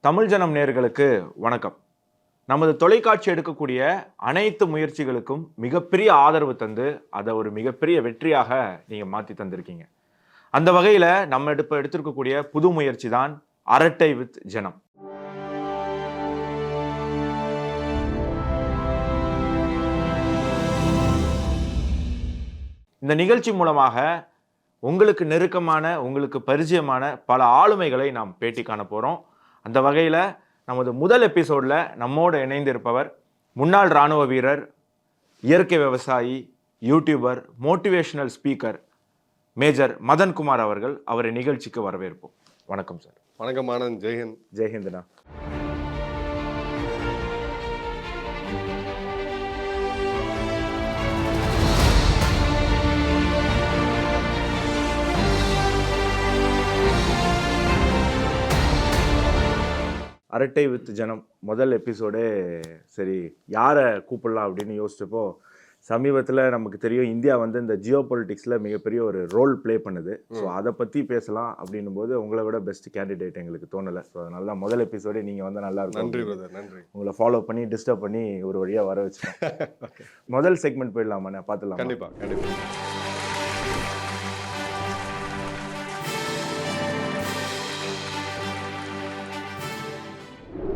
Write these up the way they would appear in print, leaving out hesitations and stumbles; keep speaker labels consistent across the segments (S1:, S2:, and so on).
S1: தமிழ் ஜனம் நேயர்களுக்கு வணக்கம். நமது தொலைக்காட்சி எடுக்கக்கூடிய அனைத்து முயற்சிகளுக்கும் மிகப்பெரிய ஆதரவு தந்து, அதை ஒரு மிகப்பெரிய வெற்றியாக நீங்க மாத்தி தந்திருக்கீங்க. அந்த வகையில நம்ம இப்ப எடுத்திருக்கக்கூடிய புது முயற்சி தான் அரட்டை வித் ஜனம். இந்த நிகழ்ச்சி மூலமாக உங்களுக்கு நெருக்கமான, உங்களுக்கு பரிச்சயமான பல ஆளுமைகளை நாம் பேட்டி காண போறோம். அந்த வகையில நமது முதல் எபிசோட்ல நம்மோடு இணைந்து இருப்பவர் முன்னாள் ராணுவ வீரர், இயற்கை விவசாயி, YouTuber, motivational speaker major Madankumar அவர்கள். அவரை நிகழ்ச்சிக்கு வரவேற்போம். வணக்கம் சார்.
S2: வணக்கம் ஆனந்த். ஜெய்ஹிந்த்.
S1: ஜெய்ஹிந்த்ண்ணா. அரட்டை வித் ஜனம் முதல் எபிசோடே சரி யாரை கூப்பிடலாம் அப்படின்னு யோசிச்சப்போ, சமீபத்தில் நமக்கு தெரியும் இந்தியா வந்து இந்த ஜியோ பொலிட்டிக்ஸில் மிகப்பெரிய ஒரு ரோல் ப்ளே பண்ணுது. ஸோ அதை பற்றி பேசலாம் அப்படின்னும் போது உங்களை விட பெஸ்ட் கேண்டிடேட் எங்களுக்கு தோணலை. ஸோ அதனால தான் முதல் எபிசோடே நீங்கள் வந்து நல்லா இருக்கும்.
S2: நன்றி பிரதர், நன்றி.
S1: உங்களை ஃபாலோ பண்ணி டிஸ்டர்ப் பண்ணி ஒரு வழியாக வர வச்சுட்டேன். முதல் செக்மெண்ட் போயிடலாமா? நான் பார்த்துலாம்.
S2: கண்டிப்பாக கண்டிப்பாக.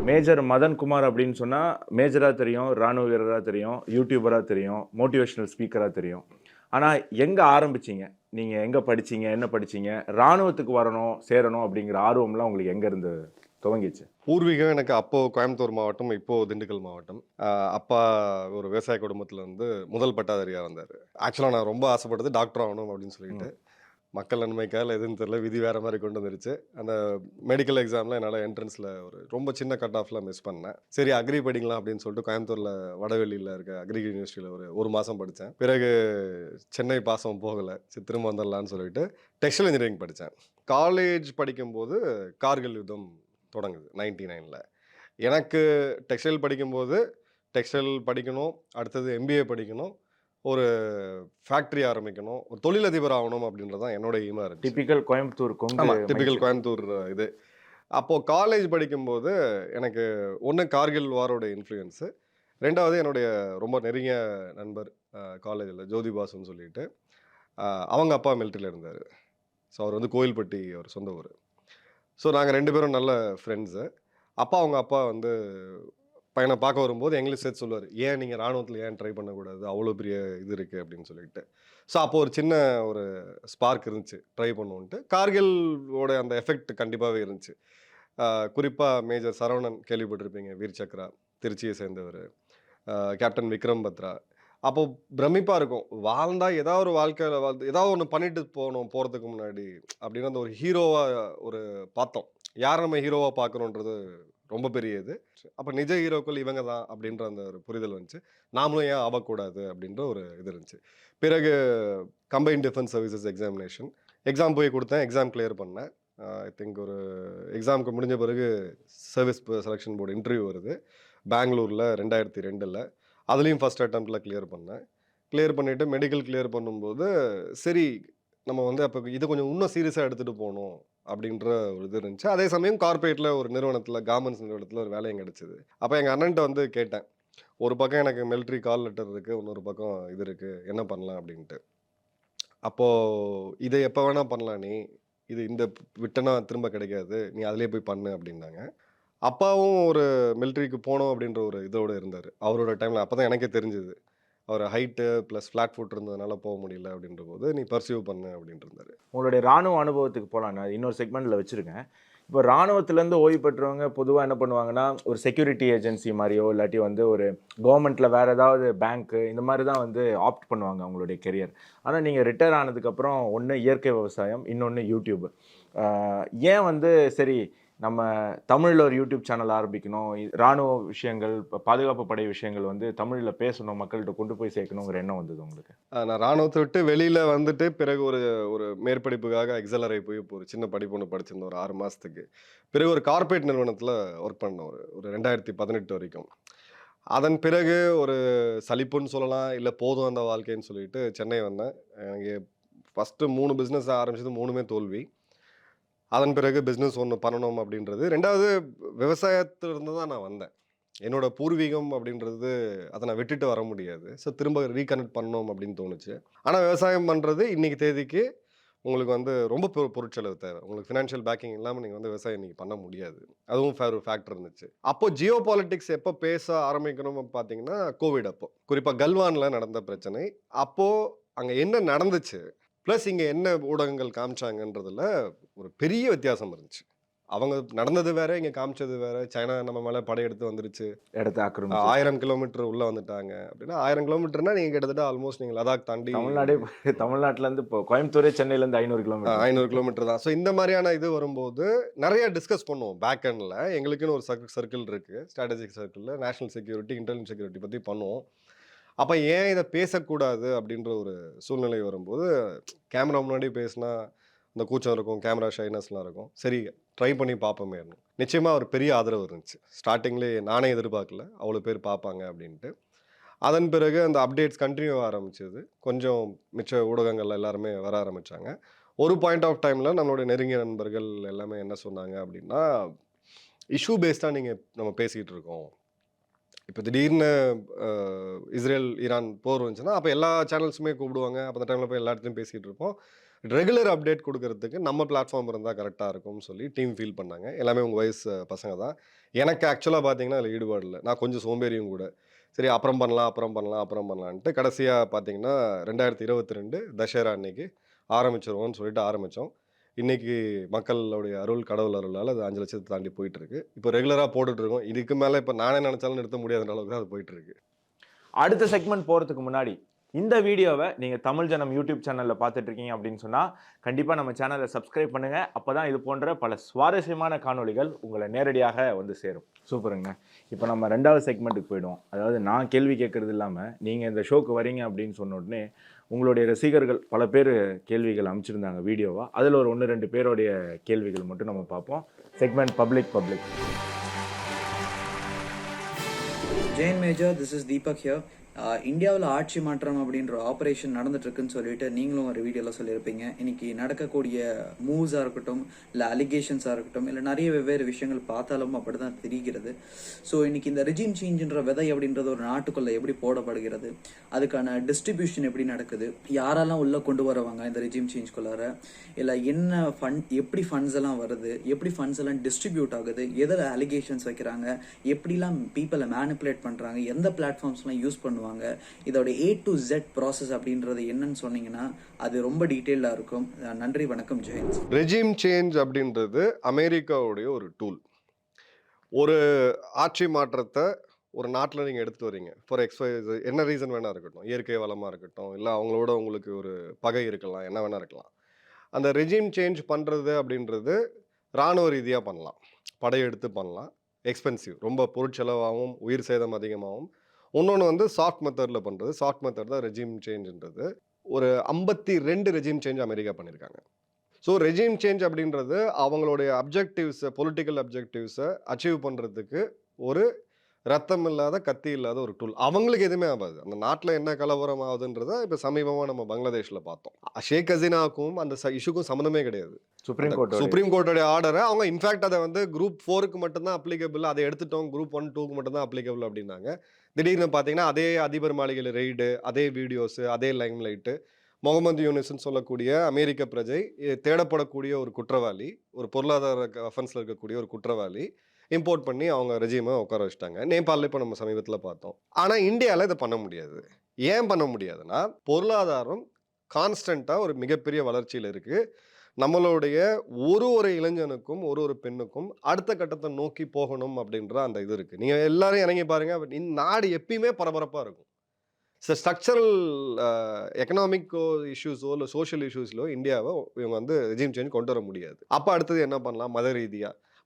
S1: மேஜர் மதன்குமார் அப்படின்னு சொன்னால் மேஜராக தெரியும், இராணுவ வீரராக தெரியும், யூடியூபராக தெரியும், மோட்டிவேஷனல் ஸ்பீக்கராக தெரியும். ஆனால் எங்கே ஆரம்பிச்சிங்க? நீங்கள் எங்கே படிச்சிங்க, என்ன படிச்சிங்க? இராணுவத்துக்கு வரணும், சேரணும் அப்படிங்கிற ஆர்வம்லாம் உங்களுக்கு எங்கேருந்து துவங்கிச்சு?
S2: பூர்வீகம் எனக்கு அப்போது கோயம்புத்தூர் மாவட்டம், இப்போது திண்டுக்கல் மாவட்டம். அப்பா ஒரு விவசாய குடும்பத்தில் வந்து முதல் பட்டாதாரியாக வந்தார். ஆக்சுவலாக நான் ரொம்ப ஆசைப்பட்டது டாக்டர் ஆகணும் அப்படின்னு சொல்லிட்டு, மக்கள் நன்மைக்காக எதுன்னு தெரியல, விதி வேறு மாதிரி கொண்டு வந்துருச்சு. அந்த மெடிக்கல் எக்ஸாமில் என்னால் என்ட்ரன்ஸில் ஒரு ரொம்ப சின்ன கட் ஆஃபில் மிஸ் பண்ணேன். சரி அக்ரி படிக்கலாம் அப்படின்னு சொல்லிட்டு கோயம்புத்தூரில் வடவெளியில் இருக்க அக்ரி யூனிவர்சிட்டியில் ஒரு மாதம் படித்தேன். பிறகு சென்னை பாசம் போகலை, திரும்ப வந்துடலான்னு சொல்லிட்டு டெக்ஸ்டைல் இன்ஜினியரிங் படித்தேன். காலேஜ் படிக்கும்போது கார்கில் யுத்தம் தொடங்குது 99. எனக்கு டெக்ஸ்டைல் படிக்கும்போது டெக்ஸ்டைல் படிக்கணும், அடுத்தது எம்பிஏ படிக்கணும், ஒரு ஃபேக்ட்ரி ஆரம்பிக்கணும், ஒரு தொழிலதிபர் ஆகணும் அப்படின்றது தான் என்னோட எய்மாக இருந்துச்சு.
S1: டிபிக்கல் கோயம்புத்தூர்.
S2: ஆமாம், டிபிக்கல் கோயம்புத்தூர் இது. அப்போது காலேஜ் படிக்கும்போது எனக்கு ஒன்று கார்கில் வாரோட இன்ஃப்ளூயன்ஸு, ரெண்டாவது என்னுடைய ரொம்ப நெருங்கிய நண்பர் காலேஜில் ஜோதி பாசுன்னு சொல்லிட்டு, அவங்க அப்பா மிலிட்ரியில் இருந்தார். ஸோ அவர் வந்து கோயில்பட்டி அவர் சொந்த ஊர். ஸோ நாங்கள் 2 பேரும் நல்ல ஃப்ரெண்ட்ஸு. அவங்க அப்பா வந்து பையனை பார்க்க வரும்போது எங்களுக்கு சேர்த்து சொல்லுவார், ஏன் நீங்கள் ராணுவத்தில் ஏன் ட்ரை பண்ணக்கூடாது, அவ்வளோ பெரிய இது இருக்குது அப்படின்னு சொல்லிட்டு. ஸோ அப்போ ஒரு சின்ன ஒரு ஸ்பார்க் இருந்துச்சு, ட்ரை பண்ணுவோன்ட்டு. கார்கிலோட அந்த எஃபெக்ட் கண்டிப்பாகவே இருந்துச்சு. குறிப்பாக மேஜர் சரவணன் கேள்விப்பட்டிருப்பீங்க, வீர் சக்ரா, திருச்சியை சேர்ந்தவர். கேப்டன் விக்ரம் பத்ரா. அப்போது பிரமிப்பாக இருக்கும், வாழ்ந்தால் ஏதாவது ஒரு வாழ்க்கையில் ஏதாவது ஒன்று பண்ணிட்டு போகிறதுக்கு முன்னாடி அப்படின்னு அந்த ஒரு ஹீரோவாக ஒரு பார்த்தோம். யார் நம்ம ஹீரோவாக பார்க்குறோன்றது ரொம்ப பெரிய இது. அப்போ நிஜ ஹீரோக்கள் இவங்க தான் அப்படின்ற அந்த ஒரு புரிதல் வந்துச்சு. நாமளும் ஏன் ஆகக்கூடாது அப்படின்ற ஒரு இது இருந்துச்சு. பிறகு கம்பைன்ட் டிஃபென்ஸ் சர்வீசஸ் எக்ஸாம் போய் கொடுத்தேன். எக்ஸாம் கிளியர் பண்ணேன். ஐ திங்க் ஒரு எக்ஸாமுக்கு முடிஞ்ச பிறகு சர்வீஸ் செலெக்ஷன் போர்டு இன்டர்வியூ வருது பெங்களூரில் 2002. அதுலேயும் ஃபஸ்ட் அட்டெம்ப்டில் கிளியர் பண்ணேன். கிளியர் பண்ணிவிட்டு மெடிக்கல் கிளியர் பண்ணும்போது சரி நம்ம வந்து அப்போ இதை கொஞ்சம் இன்னும் சீரியஸாக எடுத்துகிட்டு போகணும் அப்படின்ற ஒரு இது இருந்துச்சு. அதே சமயம் கார்பரேட்டில் ஒரு நிறுவனத்தில், கார்மெண்ட்ஸ் நிறுவனத்தில் ஒரு வேலையும் கிடச்சிது. அப்போ எங்கள் அண்ணன்ட்ட வந்து கேட்டேன், ஒரு பக்கம் எனக்கு மிலிட்ரி கால் லெட்டர் இருக்குது, இன்னொரு பக்கம் இது இருக்குது, என்ன பண்ணலாம் அப்படின்ட்டு. அப்போது இதை எப்போ வேணால் பண்ணலாம், நீ இது இந்த விட்டனா திரும்ப கிடைக்காது, நீ அதிலே போய் பண்ணு அப்படின்னாங்க. அப்பாவும் ஒரு மிலிட்ரிக்கு போகணும் அப்படின்ற ஒரு இதோடு இருந்தார் அவரோட டைமில். அப்போ தான் எனக்கே தெரிஞ்சுது, அவர் ஹைட்டு ப்ளஸ் ஃப்ளாட் ஃபுட் இருந்ததுனால போக முடியல அப்படின்ற போது, நீ பர்சியூ பண்ணு அப்படின்ட்டு இருந்தார்.
S1: உங்களுடைய ராணுவ அனுபவத்துக்கு போகலாம், நான் இன்னொரு செக்மெண்ட்டில் வச்சுருக்கேன். இப்போ ராணுவத்திலேருந்து ஓய்வு பெற்றவங்க பொதுவாக என்ன பண்ணுவாங்கன்னா, ஒரு செக்யூரிட்டி ஏஜென்சி மாதிரியோ இல்லாட்டி வந்து ஒரு கவர்மெண்ட்டில் வேறு ஏதாவது பேங்க்கு இந்த மாதிரி தான் வந்து ஆப்ட் பண்ணுவாங்க அவங்களுடைய கெரியர். ஆனால் நீங்கள் ரிட்டையர் ஆனதுக்கப்புறம் ஒன்று இயற்கை விவசாயம், இன்னொன்று யூடியூப். ஏன் வந்து சரி நம்ம தமிழில் ஒரு யூடியூப் சேனல் ஆரம்பிக்கணும், ராணுவ விஷயங்கள், பாதுகாப்பு படை விஷயங்கள் வந்து தமிழில் பேசணும், மக்கள்கிட்ட கொண்டு போய் சேர்க்கணுங்கிற எண்ணம் வந்தது உங்களுக்கு?
S2: நான் ராணுவத்தை விட்டு வெளியில் வந்துட்டு பிறகு ஒரு மேற்படிப்புக்காக எக்ஸலரை போய் இப்போ ஒரு சின்ன படிப்பு ஒன்று படிச்சிருந்தேன் ஒரு 6 மாதத்துக்கு. பிறகு ஒரு கார்பரேட் நிறுவனத்தில் ஒர்க் பண்ணேன் ஒரு 2018 வரைக்கும். அதன் பிறகு ஒரு சலிப்புன்னு சொல்லலாம், இல்லை போதும் அந்த வாழ்க்கைன்னு சொல்லிட்டு சென்னை வந்தேன். எனக்கு ஃபஸ்ட்டு 3 பிஸ்னஸ் ஆரம்பிச்சது 3மே தோல்வி. அதன் பிறகு பிஸ்னஸ் ஒன்று பண்ணணும் அப்படின்றது. 2வது விவசாயத்திலிருந்து தான் நான் வந்தேன். என்னோட பூர்வீகம் அப்படின்றது அத நான் விட்டுட்டு வர முடியாது. ஸோ திரும்ப ரீகனெக்ட் பண்ணணும் அப்படின்னு தோணுச்சு. ஆனா விவசாயம் பண்றது இன்னைக்கு தேதிக்கு உங்களுக்கு வந்து ரொம்ப பொருட்செலவு தேவை. உங்களுக்கு ஃபினான்ஷியல் பேக்கிங் இல்லாம நீங்க வந்து விவசாயம் இன்னைக்கு பண்ண முடியாது. அதுவும் ஒரு ஃபேக்டர் இருந்துச்சு. அப்போ ஜியோ பாலிடிக்ஸ் எப்போ பேச ஆரம்பிக்கணும் பார்த்தீங்கன்னா, கோவிட் அப்போ. குறிப்பா கல்வான்ல நடந்த பிரச்சனை. அப்போ அங்க என்ன நடந்துச்சு? பிளஸ் இங்க என்ன ஊடகங்கள் காமிச்சாங்கன்றதுல ஒரு பெரிய வித்தியாசம் இருந்துச்சு. அவங்க நடந்தது வேற, இங்க காமிச்சது வேற. சைனா நம்ம மேல படையெடுத்து வந்துருச்சு.
S1: இடத்த ஆக்கிரமிச்சு
S2: 1000 கிலோமீட்டர் உள்ள வந்துட்டாங்க அப்படின்னா, 1000 கிலோமீட்டர்னா நீங்க கிட்டத்தட்ட ஆல்மோஸ்ட் நீங்க லடாக் தாண்டி
S1: தமிழ்நாடே தமிழ்நாட்டுல இருந்து இப்போ கோயம்புத்தூரே சென்னையில இருந்து 500 கிலோமீட்டர்
S2: 500 கிலோமீட்டர் தான். ஸோ இந்த மாதிரியான இது வரும்போது நெறைய டிஸ்கஸ் பண்ணுவோம் பேக் எண்ட்ல. எங்களுக்குன்னு ஒரு சர்க்கிள் இருக்கு. ஸ்ட்ராட்டஜிக் சர்க்கிள்ல நேஷனல் செக்யூரிட்டி, இன்டெலிஜென்ஸ் செக்யூரிட்டி பத்தி பண்ணுவோம். அப்ப ஏன் இத பேசக்கூடாது அப்படின்ற ஒரு சூழ்நிலை வரும்போது, கேமரா முன்னாடி பேசினா அந்த கூச்சம் இருக்கும், கேமரா ஷைனஸ்லாம் இருக்கும். சரி ட்ரை பண்ணி பார்ப்போமேன்னு. நிச்சயமா ஒரு பெரிய ஆதரவு இருந்துச்சு. ஸ்டார்ட்டிங்லேயே நானே எதிர்பார்க்கல, அவ்வளோ பேர் பார்ப்பாங்க அப்படின்ட்டு. அதன் பிறகு அந்த அப்டேட்ஸ் கன்டினியூ ஆரம்பிச்சது. கொஞ்சம் மிச்ச ஊடகங்கள்ல எல்லாருமே வர ஆரம்பிச்சாங்க. ஒரு பாயிண்ட் ஆஃப் டைம்ல நம்மளுடைய நெருங்கிய நண்பர்கள் எல்லாமே என்ன சொன்னாங்க அப்படின்னா, இஷ்யூ பேஸ்டா நம்ம பேசிட்டு இருக்கோம். இப்ப திடீர்னு அ இஸ்ரேல், ஈரான் போர் வந்துச்சுன்னா, அப்ப எல்லா சேனல்ஸுமே கூப்பிடுவாங்க. அப்ப அந்த டைம்ல போய் எல்லா இடத்துலயும் பேசிட்டு இருப்போம். ரெகுலர் அப்டேட் குடுக்கறதுக்கு நம்ம பிளாட்ஃபார்ம் இருந்தா கரெக்ட்டா இருக்கும்னு சொல்லி டீம் ஃபீல் பண்ணாங்க. எல்லாமே உங்க வயசு பசங்க தான். எனக்கு ஆக்சுவலா பார்த்தீங்கன்னா, அதில ஈடுபாடு இல்ல. நான் கொஞ்சம் சோம்பேறியும் கூட. சரி அப்புறம் பண்ணலாம், அப்புறம் பண்ணலாம், அப்புறம் பண்ணலான்ட்டு கடைசியா பார்த்தீங்கன்னா, 2022 தசரா அன்னைக்கு ஆரம்பிச்சுருவோம்னு சொல்லிட்டு ஆரம்பிச்சோம். இன்னைக்கு மக்களுடைய அருள், கடவுள் அருளால அது 5,00,000 தாண்டி போயிட்டுருக்கு. இப்போ ரெகுலரா போட்டுட்ருக்கோம். இதுக்கு மேல இப்ப நானே நெனச்சாலும் நிறுத்த முடியாதுன்ற அளவுக்கு தான் அது போயிட்டுருக்கு.
S1: அடுத்த செக்மெண்ட் போறதுக்கு முன்னாடி இந்த வீடியோவை நீங்க தமிழ் ஜனம் யூடியூப் சேனல்ல பார்த்துட்டு இருக்கீங்க அப்படின்னு சொன்னா கண்டிப்பா நம்ம சேனலை சப்ஸ்கிரைப் பண்ணுங்க. அப்பதான் இது போன்ற பல சுவாரஸ்யமான காணொளிகள் உங்களை நேரடியாக வந்து சேரும். சூப்பருங்க. இப்போ நம்ம 2வது செக்மெண்ட்டுக்கு போயிடுவோம். அதாவது நான் கேள்வி கேட்கறது இல்லாம நீங்க இந்த ஷோக்கு வரீங்க அப்படின்னு சொன்ன உடனே உங்களுடைய ரசிகர்கள் பல பேர் கேள்விகள் அமைச்சிருந்தாங்க வீடியோவா. அதில் ஒரு 1-2 பேருடைய கேள்விகள் மட்டும் நம்ம பார்ப்போம். Segment public.
S3: Jain major, this is Deepak here. இந்தியாவில் ஆட்சி மாற்றம் அப்படின்ற ஆப்ரேஷன் நடந்துட்டு இருக்குன்னு சொல்லிட்டு நீங்களும் ஒரு வீடியோவில் சொல்லியிருப்பீங்க. இன்னைக்கு நடக்கக்கூடிய மூவ்ஸாக இருக்கட்டும், இல்லை அலிகேஷன்ஸாக இருக்கட்டும், இல்லை நிறைய வெவ்வேறு விஷயங்கள் பார்த்தாலும் அப்படி தான் தெரிகிறது. ஸோ இன்னைக்கு இந்த ரெஜிம் சேஞ்சுன்ற விதை அப்படின்றது ஒரு நாட்டுக்குள்ளே எப்படி போடப்படுகிறது, அதுக்கான டிஸ்ட்ரிபியூஷன் எப்படி நடக்குது, யாரெல்லாம் உள்ளே கொண்டு வருவாங்க இந்த ரெஜிம் சேஞ்ச்குள்ளார, இல்லை என்ன எப்படி ஃபண்ட்ஸ் எல்லாம் வருது, எப்படி ஃபண்ட்ஸ் எல்லாம் டிஸ்ட்ரிபியூட் ஆகுது, எதில் அலிகேஷன்ஸ் வைக்கிறாங்க, எப்படிலாம் பீப்புளை மேனிப்புலேட் பண்ணுறாங்க, எந்த பிளாட்ஃபார்ம்ஸ்லாம் யூஸ் பண்ணுவாங்க, இதோட A to Z ப்ராசஸ் அப்படின்றது என்னன்னு சொன்னீங்கன்னா அது ரொம்ப டீட்டெயிலாக இருக்கும். நன்றி, வணக்கம், ஜெயந்த்.
S2: ரெஜிம் சேஞ்ச் அப்படின்றது அமெரிக்காவுடைய ஒரு டூல். ஒரு ஆட்சி மாற்றத்த ஒரு நாட்டுல நீங்க எடுத்துட்டு வரீங்க. ஃபார் என்ன ரீசன் வேணா இருக்கட்டும். இயற்கை வளமா இருக்கட்டும், இல்ல அவங்களோட உங்களுக்கு ஒரு பகை இருக்கலாம், என்ன வேணா இருக்கலாம். அந்த ரெஜிம் சேஞ்ச் பண்றது அப்படின்றது ராணுவ ரீதியா பண்ணலாம். படையெடுத்து பண்ணலாம். எக்ஸ்பென்சிவ். ரொம்ப பொருட்செலவாகவும், உயிர் சேதம் அதிகமாகும். இன்னொன்னு வந்து சாஃப்ட் மெத்தட்ல பண்றது. சாஃப்ட் மெத்தட் தான் ரெஜிம் சேஞ்ச்ன்றது. ஒரு 52 ரெஜிம் சேஞ்ச் அமெரிக்கா பண்ணியிருக்காங்க. ஸோ ரெஜிம் சேஞ்ச் அப்படின்றது அவங்களுடைய பொலிட்டிக்கல் அப்ஜெக்டிவ்ஸை அச்சீவ் பண்ணுறதுக்கு ஒரு ரத்தம் இல்லாத, கத்தி இல்லாத ஒரு டூல். அவங்களுக்கு எதுவுமே ஆகாது. அந்த நாட்டில் என்ன கலவரம் ஆகுதுன்றத இப்போ சமீபமாக நம்ம பங்களாதேஷில் பார்த்தோம். ஷேக் ஹசீனாவுக்கும் அந்த இஷ்யூக்கும் சம்மந்தமே கிடையாது. சுப்ரீம் கோர்ட்டோட ஆர்டரை அவங்க இன்ஃபேக்ட் அதை வந்து குரூப் 4க்கு மட்டும்தான் அப்ளிகபிள், அதை எடுத்துட்டோம், குரூப் 1, 2க்கு மட்டும்தான் அப்ளிகபிள் அப்படின்னாங்க. திடீர்னு பார்த்தீங்கன்னா அதே அதிபர் மாளிகையில் ரெய்டு, அதே வீடியோஸு, அதே லைம் லைட்டு, முகமது யூனிஸ்ன்னு சொல்லக்கூடிய அமெரிக்க பிரஜை, தேடப்படக்கூடிய ஒரு குற்றவாளி, ஒரு பொருளாதார அஃபென்ஸில் இருக்கக்கூடிய ஒரு குற்றவாளி இம்போர்ட் பண்ணி அவங்க ரெஜிமை உட்கார வச்சுட்டாங்க. நேபாளில் இப்போ நம்ம சமீபத்தில் பார்த்தோம். ஆனால் இந்தியாவில் இதை பண்ண முடியாது. ஏன் பண்ண முடியாதுன்னா, பொருளாதாரம் கான்ஸ்டண்ட்டாக ஒரு மிகப்பெரிய வளர்ச்சியில் இருக்குது. நம்மளுடைய ஒரு இளைஞனுக்கும் ஒரு பெண்ணுக்கும் அடுத்த கட்டத்தை நோக்கி போகணும் அப்படின்ற அந்த இது இருக்குது. நீங்கள் எல்லாரும் இறங்கி பாருங்க, இந்த நாடு எப்பயுமே பரபரப்பாக இருக்கும். ஸ்ட்ரக்சரல் எக்கனாமிக் இஷ்யூஸோ இல்லை சோஷியல் இஷ்யூஸ்லோ இந்தியாவை இவங்க வந்து ரெஜிம் சேஞ்ச் கொண்டு வர முடியாது. அப்போ அடுத்தது என்ன பண்ணலாம்?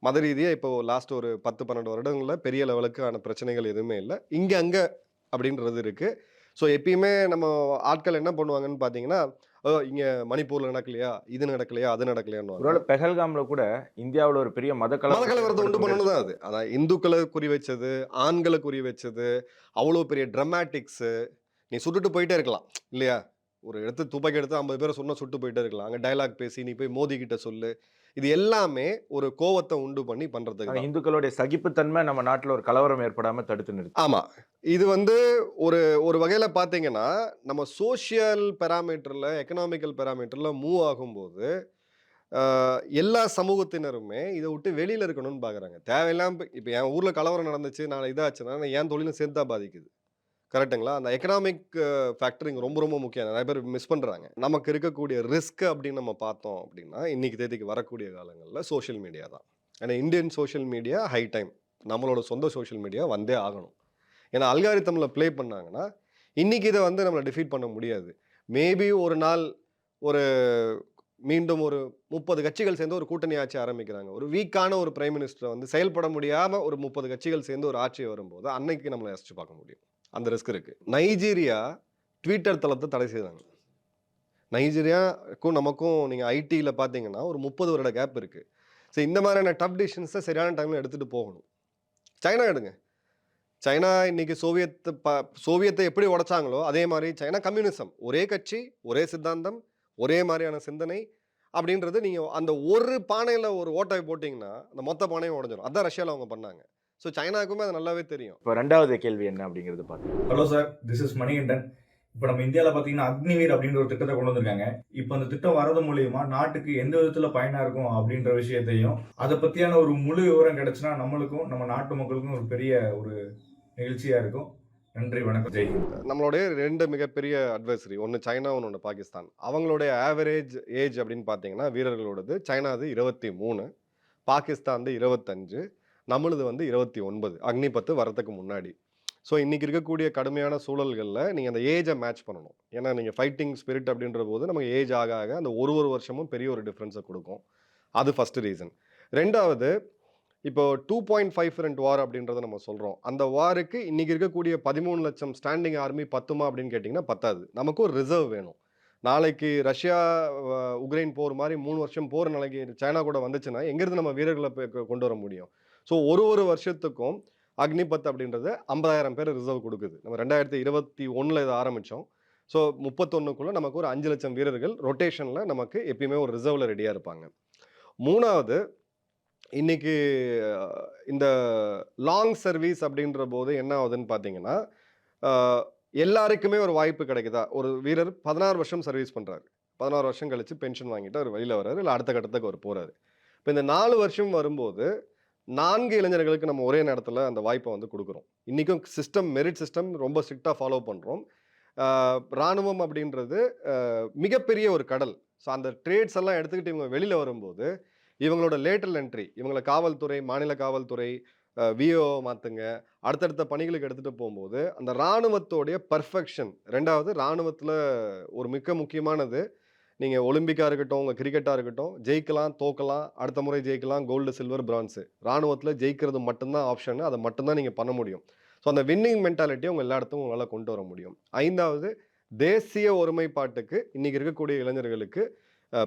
S2: மத ரீதியாக இப்போ லாஸ்ட் ஒரு 10-12 வருடங்களில் பெரிய லெவலுக்கான பிரச்சனைகள் எதுவுமே இல்லை. அங்கே அப்படின்றது இருக்குது. ஸோ எப்பயுமே நம்ம ஆட்கள் என்ன பண்ணுவாங்கன்னு பார்த்தீங்கன்னா, இங்கே மணிப்பூரில் நடக்கலையா, இது நடக்கலையா, அது நடக்கலையான்னு.
S1: ஒருவேளை பெஹல்காம்ல கூட இந்தியாவில் ஒரு பெரிய மத
S2: கலவரத்தை உண்டு பண்ணணும் தான் அது. அதான் இந்துக்களை குறி வச்சது, ஆண்களை குறி வச்சது, அவ்வளோ பெரிய ட்ரமாட்டிக்ஸு. நீ சுட்டுட்டு போயிட்டே இருக்கலாம் இல்லையா? ஒரு துப்பாக்கி எடுத்து 50 பேரை சொன்னா சுட்டு போயிட்டே இருக்கலாம். அங்கே டயலாக் பேசி நீ போய் மோடி கிட்ட சொல்லு, இது எல்லாமே ஒரு கோவத்தை உண்டு பண்ணி பண்றதுக்கு தான்.
S1: இந்துக்களுடைய சகிப்புத்தன்மை நம்ம நாட்டுல ஒரு கலவரம் ஏற்படாம தடுத்து நிறுத்து.
S2: ஆமா. இது வந்து ஒரு ஒரு வகையில பார்த்தீங்கன்னா, நம்ம சோசியல் பாராமீட்டர்ல, எக்கனாமிக்கல் பாராமீட்டர்ல மூவ் ஆகும்போது, அ எல்லா சமூகத்தினருமே இத விட்டு வெளியில இருக்கணும்னு பார்க்குறாங்க. தேவையில்லாம இப்ப என் ஊர்ல கலவரம் நடந்துச்சு, நாளை இதாச்சுன்னா என் தொழிலும் சேர்த்து தான் பாதிக்குது. கரெக்ட்டுங்களா? அந்த எக்கனாமிக் ஃபேக்டர் இங்க ரொம்ப ரொம்ப முக்கியம். நெறைய பேர் மிஸ் பண்றாங்க. நமக்கு இருக்கக்கூடிய ரிஸ்க் அப்படின்னு நம்ம பார்த்தோம் அப்படின்னா, இன்னைக்கு தேதிக்கு வரக்கூடிய காலங்கள்ல சோசியல் மீடியா தான். ஏன்னா Indian social media high time. நம்மளோட சொந்த சோசியல் மீடியா வந்தே ஆகணும். ஏன்னா அல்காரிதம்ல ப்ளே பண்ணாங்கன்னா, இன்னைக்கு இத வந்து நம்மள டிஃபீட் பண்ண முடியாது. மேபி ஒரு நாள் ஒரு மீண்டும் ஒரு 30 கட்சிகள் சேர்ந்து ஒரு கூட்டணி ஆட்சி ஆரம்பிக்கிறாங்க. ஒரு வீக்கான ஒரு பிரைம் மினிஸ்டர் வந்து செயல்பட முடியாம ஒரு 30 கட்சிகள் சேர்ந்து ஒரு ஆட்சி வரும்போது, அன்னைக்கு நம்மள யோசிச்சு பார்க்க முடியும். அந்த ரிஸ்க் இருக்கு. நைஜீரியா ட்விட்டர் தளத்த தடை செய்தாங்க. நைஜீரியாக்கும் நமக்கும் நீங்க ஐடில பார்த்தீங்கன்னா, ஒரு 30 வருட கேப் இருக்கு. ஸோ இந்த மாதிரியான டஃப் டிசிஷன்ஸ சரியான டைம்ல எடுத்துட்டு போகணும். சைனா எடுங்க. சைனா இன்னைக்கு சோவியத்தை எப்படி உடைச்சாங்களோ, அதே மாரி சைனா கம்யூனிசம். ஒரே கட்சி, ஒரே சித்தாந்தம், ஒரே மாரியான சிந்தனை அப்படின்றது நீங்க அந்த ஒரு பானையில ஒரு ஓட்டைய போட்டீங்கன்னா, அந்த மொத்த பானையும் உடைஞ்சிரும். அதான் ரஷ்யால அவங்க பண்ணாங்க. ஸோ சைனாக்குமே அது நல்லாவே தெரியும்.
S1: இப்போ 2வது கேள்வி என்ன அப்படிங்கிறது பார்க்கலாம்.
S4: Hello sir, this is Manikandan. இப்போ நம்ம இந்தியாவில் பார்த்தீங்கன்னா அக்னிவீர் அப்படின்ற ஒரு திட்டத்தை கொண்டு வந்திருக்காங்க. இப்போ அந்த திட்டம் வரது மூலியமா நாட்டுக்கு எந்த விதத்தில் பயனா இருக்கும் அப்படின்ற விஷயத்தையும் அதை பற்றியான ஒரு முழு விவரம் கிடைச்சுன்னா நம்மளுக்கும் நம்ம நாட்டு மக்களுக்கும் ஒரு பெரிய ஒரு நிகழ்ச்சியாக இருக்கும். நன்றி, வணக்கம், ஜெய்ஹிந்த்.
S2: நம்மளுடைய 2 மிகப்பெரிய அட்வைசரி. ஒண்ணு சைனா, இன்னொன்னு பாகிஸ்தான். அவங்களுடைய ஆவரேஜ் ஏஜ் அப்படின்னு பார்த்தீங்கன்னா, வீரர்களோடது சைனாது 23, பாகிஸ்தான்து 25, நம்மளுது வந்து 29. அக்னிபத் வரதுக்கு முன்னாடி. ஸோ இன்னைக்கு இருக்கக்கூடிய கடுமையான சூழல்கள்ல நீங்க அந்த ஏஜை மேட்ச் பண்ணணும். ஏன்னா நீங்க ஃபைட்டிங் ஸ்பிரிட் அப்படின்ற போது நமக்கு ஏஜ் ஆக ஆக அந்த ஒரு வருஷமும் பெரிய ஒரு டிஃபரன்ஸை கொடுக்கும். அது ஃபர்ஸ்ட் ரீசன். 2வது இப்போ 2.5 வார் அப்படின்றத நம்ம சொல்றோம். அந்த வாருக்கு இன்னைக்கு இருக்கக்கூடிய 13 லட்சம் ஸ்டாண்டிங் ஆர்மி பத்துமா அப்படின்னு கேட்டிங்கன்னா பத்தாது. நமக்கு ஒரு ரிசர்வ் வேணும். நாளைக்கு ரஷ்யா உக்ரைன் போர் மாதிரி 3 வருஷம் போர் நாளைக்கு சைனா கூட வந்துச்சுன்னா எங்கேருந்து நம்ம வீரர்களை கொண்டு வர முடியும்? ஸோ ஒரு வருஷத்துக்கும் அக்னிபத் அப்படின்றது 50,000 பேர் ரிசர்வ் கொடுக்குது. நம்ம 2021 இதை ஆரம்பித்தோம். ஸோ 31க்குள்ள நமக்கு ஒரு 5 லட்சம் வீரர்கள் ரொட்டேஷனில் நமக்கு எப்பயுமே ஒரு ரிசர்வில் ரெடியாக இருப்பாங்க. 3வது இன்னைக்கு இந்த லாங் சர்வீஸ் அப்படின்ற போது என்ன ஆகுதுன்னு பார்த்தீங்கன்னா, எல்லாருக்குமே ஒரு வாய்ப்பு கிடைக்குதா? ஒரு வீரர் 16 வருஷம் சர்வீஸ் பண்றாரு. 16 வருஷம் கழிச்சு பென்ஷன் வாங்கிட்டு அவர் வெளியில வர்றாரு. இல்ல அடுத்த கட்டத்துக்கு அவர் போறாரு. இப்ப இந்த 4 வருஷம் வரும்போது 4 இளைஞர்களுக்கு நம்ம ஒரே நேரத்துல அந்த வாய்ப்பை வந்து குடுக்குறோம். இன்னைக்கும் மெரிட் சிஸ்டம் ரொம்ப ஸ்ட்ரிக்ட்டா ஃபாலோ பண்றோம். ராணுவம் அப்படின்றது மிகப்பெரிய ஒரு கடல். ஸோ அந்த ட்ரேட்ஸ் எல்லாம் எடுத்துக்கிட்டு இவங்க வெளியில வரும்போது, இவங்களோட லேட்டரல் என்ட்ரி, இவங்கள காவல்துறை, மாநில காவல்துறை, விஓ மாத்துங்க, அடுத்தடுத்த பணிகளுக்கு எடுத்துட்டு போகும்போது, அந்த ராணுவத்தோடைய பெர்ஃபெக்ஷன். 2வது ராணுவத்துல ஒரு மிக முக்கியமானது, நீங்க ஒலிம்பிக்கா இருக்கட்டும், உங்க கிரிக்கெட்டா இருக்கட்டும், ஜெயிக்கலாம், தோக்கலாம், அடுத்த முறை ஜெயிக்கலாம், கோல்டு, சில்வர், பிரான்ஸ். ராணுவத்துல ஜெயிக்கிறது மட்டும் தான் ஆப்ஷன். அதை மட்டும் தான் நீங்க பண்ண முடியும். ஸோ அந்த வின்னிங் மென்டாலிட்டியை உங்க எல்லா இடத்துக்கும் உங்களால கொண்டு வர முடியும். 5வது தேசிய ஒருமைப்பாட்டுக்கு இன்னைக்கு இருக்கக்கூடிய இளைஞர்களுக்கு,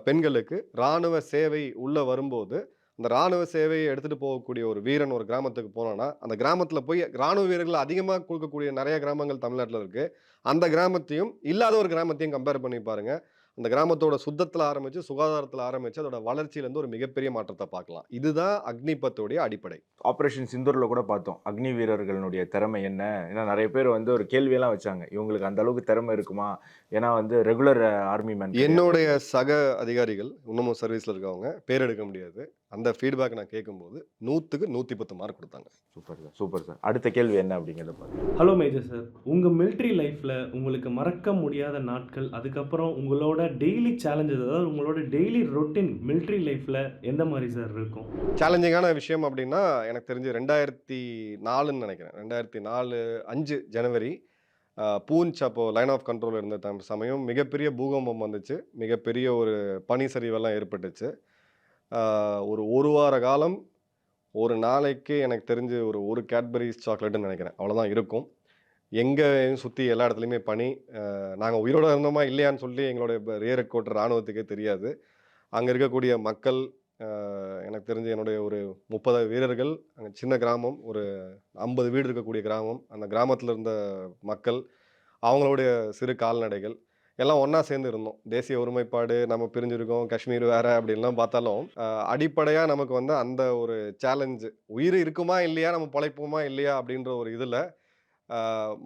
S2: பெண்களுக்கு ராணுவ சேவை உள்ள வரும்போது, அந்த ராணுவ சேவையை எடுத்துட்டு போகக்கூடிய ஒரு வீரன் ஒரு கிராமத்துக்கு போனான்னா, அந்த கிராமத்துல போய் ராணுவ வீரர்கள் அதிகமா கொடுக்கக்கூடிய நிறைய கிராமங்கள் தமிழ்நாட்டுல இருக்கு. அந்த கிராமத்தையும் இல்லாத ஒரு கிராமத்தையும் கம்பேர் பண்ணி பாருங்க. அந்த கிராமத்தோட சுத்தத்துல ஆரம்பிச்சு, சுகாதாரத்துல ஆரம்பிச்சு, அதோட வளர்ச்சியில இருந்து ஒரு மிகப்பெரிய மாற்றத்தை பார்க்கலாம். இதுதான் அக்னிபத்தோடைய அடிப்படை.
S1: ஆபரேஷன் சிந்தூர்ல கூட பார்த்தோம் அக்னி வீரர்களுடைய திறமை என்ன. ஏன்னா நிறைய பேர் வந்து ஒரு கேள்வியெல்லாம் வச்சாங்க, இவங்களுக்கு அந்த அளவுக்கு திறமை இருக்குமா? ஏன்னா வந்து ரெகுலர் ஆர்மி மேன்.
S2: என்னுடைய சக அதிகாரிகள் இன்னமும் சர்வீஸ்ல இருக்கவங்க, பேர் எடுக்க முடியாது, அந்த ஃபீட்பேக் நான் கேட்கும்போது 100க்கு 110 மார்க் கொடுத்தாங்க.
S1: Super sir, super sir. அடுத்த கேள்வி என்ன அப்படிங்கிறத பாருங்க.
S5: ஹலோ மேஜர் சார், உங்கள் மிலிட்ரி லைஃப்பில் உங்களுக்கு மறக்க முடியாத நாட்கள், அதுக்கப்புறம் உங்களோட டெய்லி சேலஞ்சஸ், அதாவது உங்களோட டெய்லி ரொட்டீன் மிலிட்ரி லைஃப்பில் எந்த மாதிரி சார் இருக்கும்?
S2: சேலஞ்சிங்கான விஷயம் அப்படின்னா, எனக்கு தெரிஞ்சு 2004ன்னு நினைக்கிறேன். 2004 5 ஜனவரி பூஞ்ச் அப்போ லைன் ஆஃப் கண்ட்ரோல் இருந்த சமயம் மிகப்பெரிய பூகம்பம் வந்துச்சு. மிகப்பெரிய ஒரு பனி சரிவெல்லாம் ஏற்பட்டுச்சு. ஒரு வார காலம், ஒரு நாளைக்கு எனக்கு தெரிஞ்சு ஒரு கேட்பரிஸ் சாக்லேட்டுன்னு நினைக்கிறேன், அவ்வளோதான் இருக்கும். எங்கேயும் சுற்றி எல்லா இடத்துலையுமே பனி. நாங்கள் உயிரோட இருந்தோமா இல்லையான்னு சொல்லி எங்களுடைய ரியர் ஹெட் குவார்ட்டர் ராணுவத்துக்கே தெரியாது. அங்கே இருக்கக்கூடிய மக்கள், எனக்கு தெரிஞ்சு என்னுடைய ஒரு 30 வீரர்கள், அங்கே சின்ன கிராமம், ஒரு 50 வீடு இருக்கக்கூடிய கிராமம், அந்த கிராமத்தில் இருந்த மக்கள், அவங்களுடைய சிறு கால்நடைகள், எல்லாம் ஒன்றா சேர்ந்து இருந்தோம். தேசிய ஒருமைப்பாடு, நம்ம பிரிஞ்சிருக்கோம், காஷ்மீர் வேற அப்படின்லாம் பார்த்தாலும், அடிப்படையா நமக்கு வந்து அந்த ஒரு சேலஞ்சு, உயிர் இருக்குமா இல்லையா, நம்ம பொழைப்போமா இல்லையா அப்படின்ற ஒரு இதில,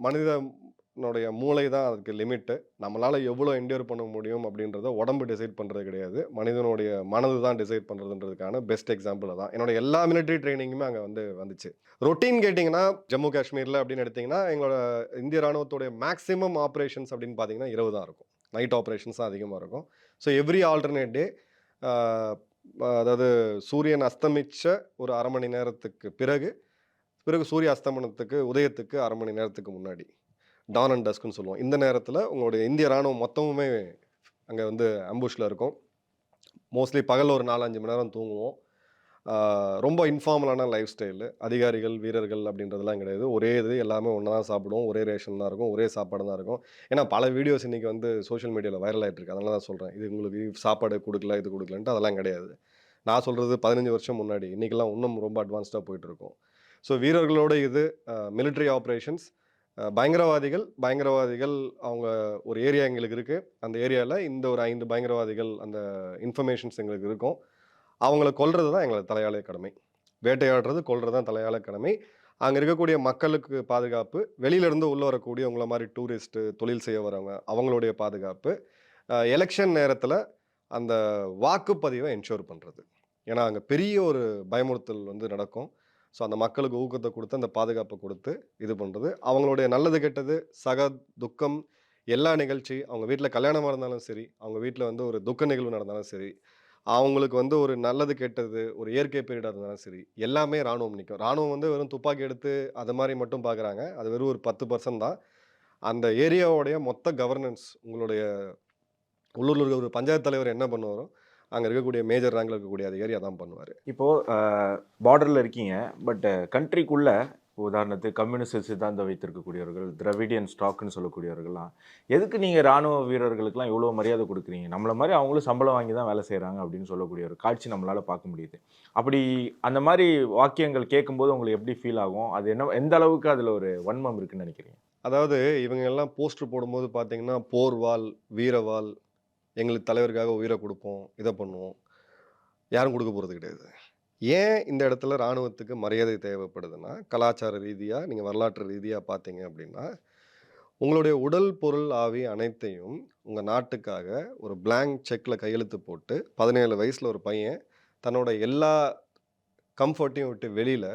S2: மனிதனுடைய மூளை தான் அதுக்கு லிமிட்டு. நம்மளால எவ்வளோ என்டியூர் பண்ண முடியும் அப்படின்றத உடம்பு டிசைட் பண்றது கிடையாது. மனிதனுடைய மனது தான் டிசைட் பண்றதுன்றதுக்கான பெஸ்ட் எக்ஸாம்பிள் அதான். என்னோட எல்லா மிலிட்டரி ட்ரெய்னிங்குமே அங்க வந்துச்சு. ரொட்டீன் கேட்டிங்கன்னா, ஜம்மு காஷ்மீர்ல அப்படின்னு எடுத்தீங்கன்னா, எங்களோட இந்திய ராணுவத்துடைய மேக்ஸிமம் ஆப்பரேஷன்ஸ் அப்படின்னு பார்த்தீங்கன்னா, இரவு தான் இருக்கும். நைட் ஆப்பரேஷன்ஸ் தான் அதிகமா இருக்கும். ஸோ எவ்ரி ஆல்டர்னேட் டே அ அதாவது சூரியன் அஸ்தமிச்ச ஒரு 1/2 மணி நேரத்துக்கு பிறகு, சூரிய அஸ்தமனத்துக்கு உதயத்துக்கு 1/2 மணி நேரத்துக்கு முன்னாடி, டான் அண்ட் டஸ்க்ன்னு சொல்லுவோம். இந்த நேரத்தில உங்களுடைய இந்திய ராணுவம் மொத்தமுமே அங்க வந்து அம்புஷ்ல இருக்கும். மோஸ்ட்லி பகல்ல ஒரு 4, 5 மணி நேரம் தூங்குவோம். ரொம்ப இன்ஃபார்மலான லைஃப் ஸ்டைலு. அதிகாரிகள், வீரர்கள் அப்படின்றதெல்லாம் கிடையாது. ஒரே இது எல்லாமே ஒண்ணா தான் சாப்பிடுவோம். ஒரே ரேஷன் தான் இருக்கும். ஒரே சாப்பாடு தான் இருக்கும். ஏன்னா பல வீடியோஸ் இன்னைக்கு வந்து சோஷியல் மீடியால வைரல் ஆயிட்டு இருக்கு. அதனால தான் சொல்றேன். இது உங்களுக்கு சாப்பாடு குடுக்கல, இது குடுக்கலன்ட்டு அதெல்லாம் கிடையாது. நான் சொல்றது 15 வருஷம் முன்னாடி. இன்னைக்கெல்லாம் இன்னும் ரொம்ப அட்வான்ஸ்டா போயிட்டு இருக்கோம். ஸோ வீரர்களோட இது மிலிட்டரி ஆப்பரேஷன்ஸ். பயங்கரவாதிகள் அவங்க ஒரு ஏரியா எங்களுக்கு இருக்கு. அந்த ஏரியால இந்த ஒரு 5 பயங்கரவாதிகள் அந்த இன்ஃபர்மேஷன்ஸ் எங்களுக்கு இருக்கும். அவங்கள கொல்றது தான் எங்களோட தலையாய கடமை. வேட்டையாடுறது, கொல்றது தான் தலையாய கடமை. அங்க இருக்கக்கூடிய மக்களுக்கு பாதுகாப்பு, வெளியில இருந்து உள்ள வரக்கூடிய உங்கள மாரி டூரிஸ்ட், தொழில் செய்ய வரவங்க, அவங்களுடைய பாதுகாப்பு. எலக்ஷன் நேரத்துல அந்த வாக்குப்பதிவ என்ஷூர் பண்றது. ஏன்னா, அங்க பெரிய ஒரு பயமுறுத்தல் வந்து நடக்கும். ஸோ அந்த மக்களுக்கு ஊக்கத்த குடுத்து, அந்த பாதுகாப்ப குடுத்து இது பண்றது. அவங்களுடைய நல்லது, கெட்டது, துக்கம் எல்லா நிகழ்ச்சி, அவங்க வீட்ல கல்யாணமா இருந்தாலும் சரி, அவங்க வீட்ல வந்து ஒரு துக்க நிகழ்வு நடந்தாலும் சரி, அவங்களுக்கு வந்து ஒரு நல்லது, கெட்டது, ஒரு இயற்கை பேரிடர் இருந்தாலும் சரி, எல்லாமே ராணுவம் நிக்கும். ராணுவம் வந்து வெறும் துப்பாக்கி எடுத்து அது மாரி மட்டும் பார்க்குறாங்க. அது வெறும் ஒரு 10% தான். அந்த ஏரியாவுடைய மொத்த கவர்னன்ஸ் உங்களுடைய உள்ளூர்ல இருக்க ஒரு பஞ்சாயத்து தலைவர் என்ன பண்ணுவாரோ, அங்க இருக்கக்கூடிய மேஜர் ரேங்க்ல இருக்கக்கூடிய அதிகாரி அதான் பண்ணுவாரு.
S1: இப்போ பார்டர்ல இருக்கீங்க. பட் கண்ட்ரிக்குள்ள உதாரணத்துக்கு கம்யூனிஸ்ட் சித்தாந்தம் வைத்திருக்கக்கூடியவர்கள், திராவிடியன் ஸ்டாக்னு சொல்லக்கூடியவர்கள்லாம், எதுக்கு நீங்க ராணுவ வீரர்களுக்கெல்லாம் இவ்வளோ மரியாதை கொடுக்குறீங்க? நம்மள மாரி அவங்களும் சம்பளம் வாங்கி தான் வேலை செய்றாங்க அப்படின்னு சொல்லக்கூடிய ஒரு காட்சி நம்மளால பார்க்க முடியுது. அப்படி அந்த மாரி வாக்கியங்கள் கேட்கும்போது உங்களுக்கு எப்படி ஃபீல் ஆகும்? அது எந்த அளவுக்கு அதுல ஒரு வன்மம் இருக்குன்னு நினைக்கிறீங்க?
S2: அதாவது இவங்க எல்லாம் போஸ்டர் போடும்போது பார்த்தீங்கன்னா, போர்வாள், வீரவாள், எங்களுக்கு தலைவருக்காக உயிர குடுப்போம், இத பண்ணுவோம். யாரும் குடுக்க போறது கிடையாது. ஏன் இந்த இடத்துல ராணுவத்துக்கு மரியாதை தேவைப்படுதுன்னா, கலாச்சார ரீதியா, நீங்க வரலாற்று ரீதியா பார்த்தீங்க அப்படின்னா, உங்களுடைய உடல், பொருள், ஆவி அனைத்தையும் உங்க நாட்டுக்காக ஒரு பிளாங்க் செக்ல கையெழுத்து போட்டு, 17 வயசுல ஒரு பையன் தன்னோட எல்லா கம்ஃபர்ட்டையும் விட்டு வெளியில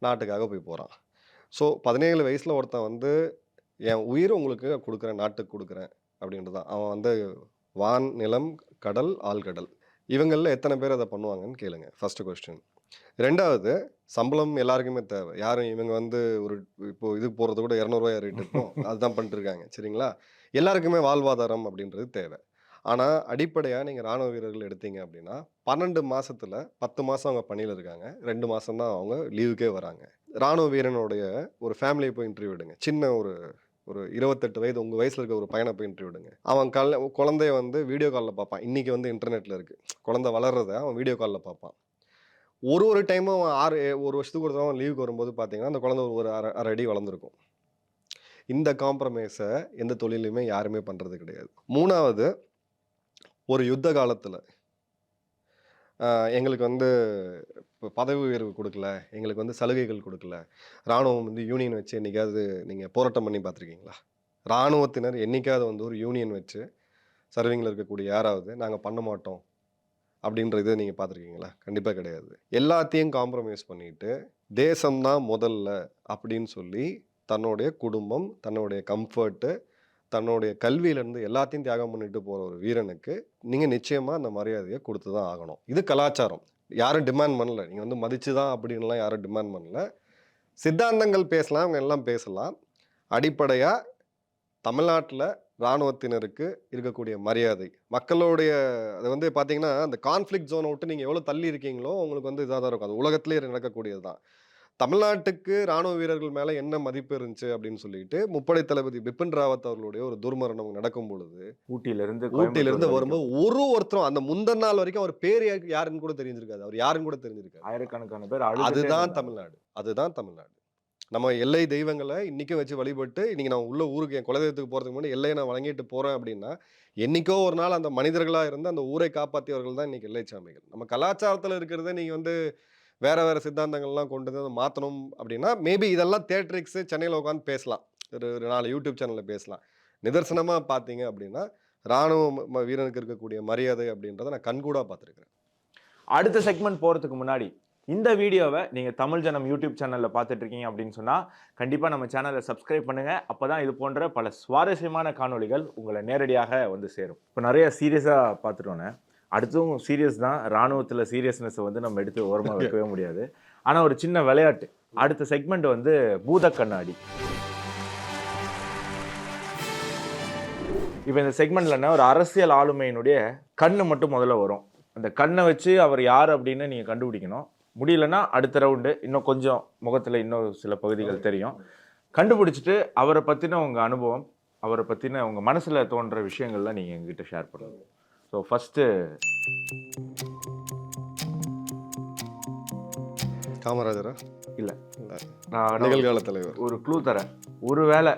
S2: நாட்டுக்காக போய் போறான். ஸோ 17 வயசுல ஒருத்தன் வந்து, என் உயிர உங்களுக்கு குடுக்குறேன், நாட்டுக்கு குடுக்குறேன் அப்படின்றது தான். அவன் வந்து வான், நிலம், கடல், ஆழ்கடல். இவங்கள்ல எத்தனை பேர் அத பண்ணுவாங்கன்னு கேளுங்க. First question. 2வது சம்பளம் எல்லாருக்குமே தேவை. யாரும் இவங்க வந்து ஒரு இப்போ இதுக்கு போறது கூட ரூ. 200 ஏறிட்டு இருக்கும். அதுதான் பண்ணிட்டு இருக்காங்க. சரிங்களா? எல்லாருக்குமே வாழ்வாதாரம் அப்படின்றது தேவை. ஆனா, அடிப்படையா நீங்க ராணுவ வீரர்கள் எடுத்தீங்க அப்படின்னா, 12 மாசத்துல 10 மாசம் அவங்க பணியில இருக்காங்க. 2 மாசம் தான் அவங்க லீவுக்கே வராங்க. ராணுவ வீரனுடைய ஒரு ஃபேமிலிய போய் இன்டர்வியூ எடுங்க. சின்ன ஒரு ஒரு 28 வயது உங்க வயசுல இருக்க ஒரு பையன போய் இன்டர்வியூ எடுங்க. அவன் குழந்தைய வந்து வீடியோ கால்ல பார்ப்பான். இன்னைக்கு வந்து இன்டர்நெட்ல இருக்கு. குழந்தை வளர்றத அவன் வீடியோ கால்ல பார்ப்பான். ஒரு டைமும் அவன் 1 வருஷத்துக்கு ஒரு தடவ லீவுக்கு வரும்போது பார்த்தீங்கன்னா, அந்த குழந்தை ஒரு அரை அடி வளர்ந்திருக்கும். இந்த காம்ப்ரமைஸ எந்த தொழில்லயுமே யாருமே பண்றது கிடையாது. 3வது ஒரு யுத்த காலத்துல எங்களுக்கு வந்து பதவி உயர்வு குடுக்கல, எங்களுக்கு வந்து சலுகைகள் குடுக்கல. ராணுவம் வந்து யூனியன் வச்சு என்னைக்காவது நீங்க போராட்டம் பண்ணி பார்த்துருக்கீங்களா? ராணுவத்தினர் என்னைக்காவது வந்து ஒரு யூனியன் வச்சு சர்விங்ல இருக்கக்கூடிய யாராவது, நாங்க பண்ண மாட்டோம் அப்படின்ற இத நீங்க பார்த்துருக்கீங்களா? கண்டிப்பா கிடையாது. எல்லாத்தையும் காம்ப்ரமைஸ் பண்ணிட்டு, தேசம் தான் முதல்ல அப்படின்னு சொல்லி, தன்னுடைய குடும்பம், தன்னுடைய கம்ஃபர்ட்டு, தன்னுடைய கல்வியிலேருந்து எல்லாத்தையும் தியாகம் பண்ணிட்டு போற ஒரு வீரனுக்கு, நீங்க நிச்சயமா அந்த மரியாதைய குடுத்து தான் ஆகணும். இது கலாச்சாரம். யாரும் டிமாண்ட் பண்ணல. நீங்க வந்து மதிச்சு தான் அப்படின்லாம் யாரும் டிமாண்ட் பண்ணல. சித்தாந்தங்கள் பேசலாம், அவங்க எல்லாம் பேசலாம். அடிப்படையா தமிழ்நாட்டுல ராணுவத்தினருக்கு இருக்கக்கூடிய மரியாதை, மக்களுடைய அது வந்து பார்த்தீங்கன்னா, அந்த கான்ஃப்ளிக்ட் ஜோன விட்டு நீங்க எவ்வளோ தள்ளி இருக்கீங்களோ, உங்களுக்கு வந்து இதா தான் இருக்கும். அது உலகத்திலேயே நடக்கக்கூடியது தான். தமிழ்நாட்டுக்கு ராணுவ வீரர்கள் மேல என்ன மதிப்பு இருந்துச்சு அப்படின்னு சொல்லிட்டு, முப்படை தளபதி பிபின் ராவத் அவர்களுடைய ஒரு துர்மரணம் நடக்கும் பொழுது,
S1: ஊட்டியிலிருந்து
S2: ஊட்டியிலிருந்து
S1: கோயம்புத்தூர்
S2: வரும்போது
S1: வரைக்கும்
S2: ஒருத்தரும் அந்த முந்தன நாள் வரைக்கும் அவர் பேர் யாருன்னு கூட தெரிஞ்சிருக்காது. அவர் யாருன்னு கூட தெரிஞ்சிருக்காது.
S1: ஆயிரக்கணக்கான பேர் அழுதுட்டே
S2: அதுதான்
S1: இருந்தாங்க.
S2: தமிழ்நாடு. அதுதான் தமிழ்நாடு. நம்ம எல்லை தெய்வங்களை இன்றைக்கும் வச்சு வழிபட்டு இன்றைக்கி நான் உள்ள ஊருக்கு என் குலதெய்வத்துக்கு போகிறதுக்கு முன்னாடி எல்லையை நான் வழங்கிட்டு போகிறேன் அப்படின்னா, என்னைக்கோ ஒரு நாள் அந்த மனிதர்களாக இருந்து அந்த ஊரை காப்பாற்றியவர்கள் தான் இன்றைக்கி எல்லைச்சாமிகள். நம்ம கலாச்சாரத்தில் இருக்கிறத நீங்கள் வந்து வேறு வேறு சித்தாந்தங்கள்லாம் கொண்டு வந்து மாற்றணும் அப்படின்னா, மேபி இதெல்லாம் தியேட்ரிக்ஸு சென்னையில் உட்காந்து பேசலாம். ஒரு 4 யூடியூப் சேனலில் பேசலாம். நிதர்சனமாக பார்த்தீங்க அப்படின்னா, இராணுவ வீரனுக்கு இருக்கக்கூடிய மரியாதை அப்படின்றத நான் கண்கூடாக பார்த்துருக்கிறேன்.
S1: அடுத்த செக்மெண்ட் போகிறதுக்கு முன்னாடி இந்த வீடியோவை நீங்கள் தமிழ் ஜனம் யூடியூப் சேனலில் பார்த்துட்டு இருக்கீங்க அப்படின்னு சொன்னால் கண்டிப்பாக நம்ம சேனலை சப்ஸ்கிரைப் பண்ணுங்கள். அப்போ தான் இது போன்ற பல சுவாரஸ்யமான காணொளிகள் உங்களை நேரடியாக வந்து சேரும். இப்போ நிறைய சீரியஸாக பார்த்துட்டோன்னே அடுத்தும் சீரியஸ் தான். இராணுவத்தில் சீரியஸ்னஸை வந்து நம்ம எடுத்து ஓரமாக வைக்கவே முடியாது. ஆனால் ஒரு சின்ன விளையாட்டு. அடுத்த செக்மெண்ட் வந்து பூத கண்ணாடி. இப்போ இந்த செக்மெண்ட்லன்னா ஒரு அரசியல் ஆளுமையினுடைய கண்ணு மட்டும் முதல்ல வரும். அந்த கண்ணை வச்சு அவர் யார் அப்படின்னு நீங்கள் கண்டுபிடிக்கணும். முடியலன்னா அடுத்த ரவுண்டு இன்னும் கொஞ்சம் முகத்தில் இன்னும் சில பகுதிகள் தெரியும். கண்டுபிடிச்சிட்டு அவரை பற்றின உங்கள் அனுபவம், அவரை பற்றின உங்கள் மனசில் தோன்ற விஷயங்கள்லாம் நீங்கள் எங்ககிட்ட ஷேர் பண்ணுங்க. ஸோ ஃபஸ்ட்டு
S2: காமராஜரா?
S1: இல்லை,
S2: நான் நிகழ்கால தலைவர்.
S1: ஒரு க்ளூ தரேன். ஒருவேளை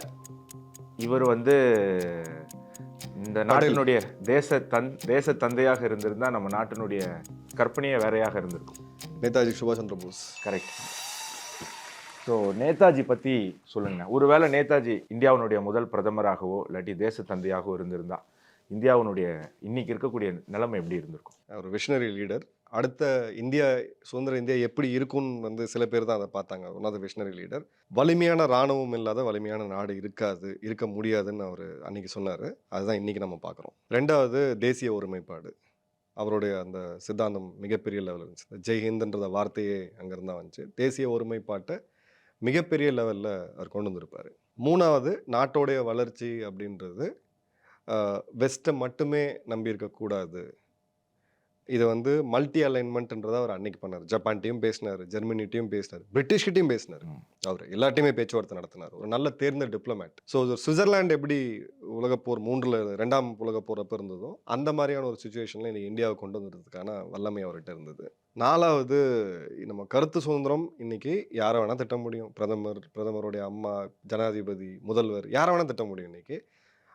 S1: இவர் வந்து இந்த நாட்டினுடைய தேச தந்தையாக இருந்திருந்தால் நம்ம நாட்டினுடைய கற்பனையே வேறையாக இருந்திருக்கும்.
S2: நேதாஜி சுபாஷ் சந்திர போஸ்.
S1: கரெக்ட். ஸோ நேதாஜி பற்றி சொல்லுங்க. ஒருவேளை நேதாஜி இந்தியாவினுடைய முதல் பிரதமராகவோ இல்லாட்டி தேச தந்தையாகவோ இருந்திருந்தா இந்தியாவினுடைய இன்னைக்கு இருக்கக்கூடிய நிலைமை எப்படி இருந்திருக்கும்?
S2: ஒரு விஷனரி லீடர். அடுத்த சுதந்திர இந்தியா எப்படி இருக்கும்னு வந்து சில பேர் தான் அதை பார்த்தாங்க. One of the visionary leader. வலிமையான இராணுவம் இல்லாத வலிமையான நாடு இருக்க முடியாதுன்னு அவர் அன்னைக்கு சொன்னார். அதுதான் இன்னைக்கு நம்ம பார்க்குறோம். 2வது தேசிய ஒருமைப்பாடு. அவருடைய அந்த சித்தாந்தம் மிகப்பெரிய லெவலில் இருந்துச்சு. ஜெய்ஹிந்த்ன்ற வார்த்தையே அங்கேருந்து தான் வந்துச்சு. தேசிய ஒருமைப்பாட்டை மிகப்பெரிய லெவலில் அவர் கொண்டு வந்திருப்பார். 3வது நாட்டோடைய வளர்ச்சி அப்படின்றது வெஸ்ட்டை மட்டுமே நம்பி இருக்கக்கூடாது. இது வந்து மல்டி அலைன்மெண்ட்ன்றதை அவர் அன்னைக்கு பண்ணார். ஜப்பான்ட்டையும் பேசினார், ஜெர்மனிட்டையும் பேசினார், பிரிட்டிஷ்கிட்டையும் பேசினார். அவர் எல்லாத்தையுமே பேச்சுவார்த்தை நடத்தினார். ஒரு நல்ல தேர்ந்த டிப்ளமேட். ஸோ சுவிட்சர்லாந்து எப்படி உலகப்போர் 2ஆம் உலகப்போர் அப்போ இருந்ததோ அந்த மாதிரியான ஒரு சுச்சுவேஷனில் இன்னைக்கு இந்தியாவை கொண்டு வந்ததுக்கான வல்லமை அவர்கிட்ட இருந்தது. 4வது நம்ம கருத்து சுதந்திரம். இன்னைக்கு யாரை வேணால் திட்ட முடியும். பிரதமருடைய அம்மா, ஜனாதிபதி, முதல்வர் யாரை வேணால் திட்ட முடியும். இன்னைக்கு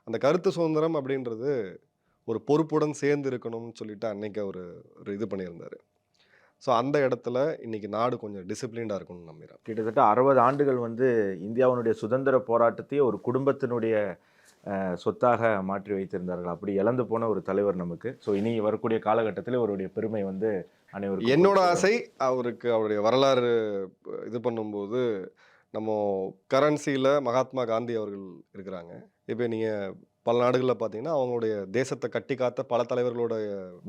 S2: அந்த கருத்து சுதந்திரம் அப்படின்றது ஒரு பொறுப்புடன் சேர்ந்து இருக்கணும்னு சொல்லிட்டு அன்னைக்கு அவர் இது பண்ணியிருந்தார். ஸோ அந்த இடத்துல இன்னைக்கு நாடு கொஞ்சம் டிசிப்ளின்டாக இருக்கணும்னு நம்புகிறேன்.
S1: கிட்டத்தட்ட 60 ஆண்டுகள் வந்து இந்தியாவினுடைய சுதந்திர போராட்டத்தையே ஒரு குடும்பத்தினுடைய சொத்தாக மாற்றி வைத்திருந்தார்கள். அப்படி இழந்து போன ஒரு தலைவர் நமக்கு. ஸோ இனி வரக்கூடிய காலகட்டத்தில் அவருடைய பெருமை வந்து அனைவருக்கும்.
S2: என்னோட ஆசை அவருடைய வரலாறு இது பண்ணும்போது நம்ம கரன்சியில் மகாத்மா காந்தி அவர்கள் இருக்கிறாங்க. இப்போ நீங்கள் பல நாடுகளில் பார்த்தீங்கன்னா அவங்களுடைய தேசத்தை கட்டி காத்த பல தலைவர்களோட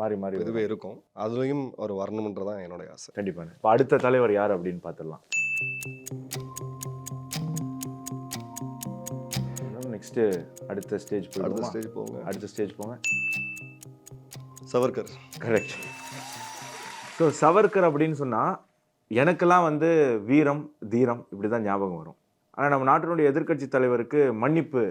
S1: மாறி
S2: இதுவே இருக்கும். அதுலேயும் அவர் வரணுன்றதான் என்னுடைய ஆசை.
S1: கண்டிப்பாக. இப்போ அடுத்த தலைவர் யார் அப்படின்னு பார்த்துடலாம். நெக்ஸ்ட் அடுத்த ஸ்டேஜ் போங்க.
S2: சவர்கர்.
S1: கரெக்ட். ஸோ சவர்கர் அப்படின்னு சொன்னால் எனக்கெல்லாம் வந்து வீரம், தீரம் இப்படி தான் ஞாபகம் வரும். ஆனால் நம்ம நாட்டினுடைய எதிர்க்கட்சி தலைவருக்கு மன்னிப்பு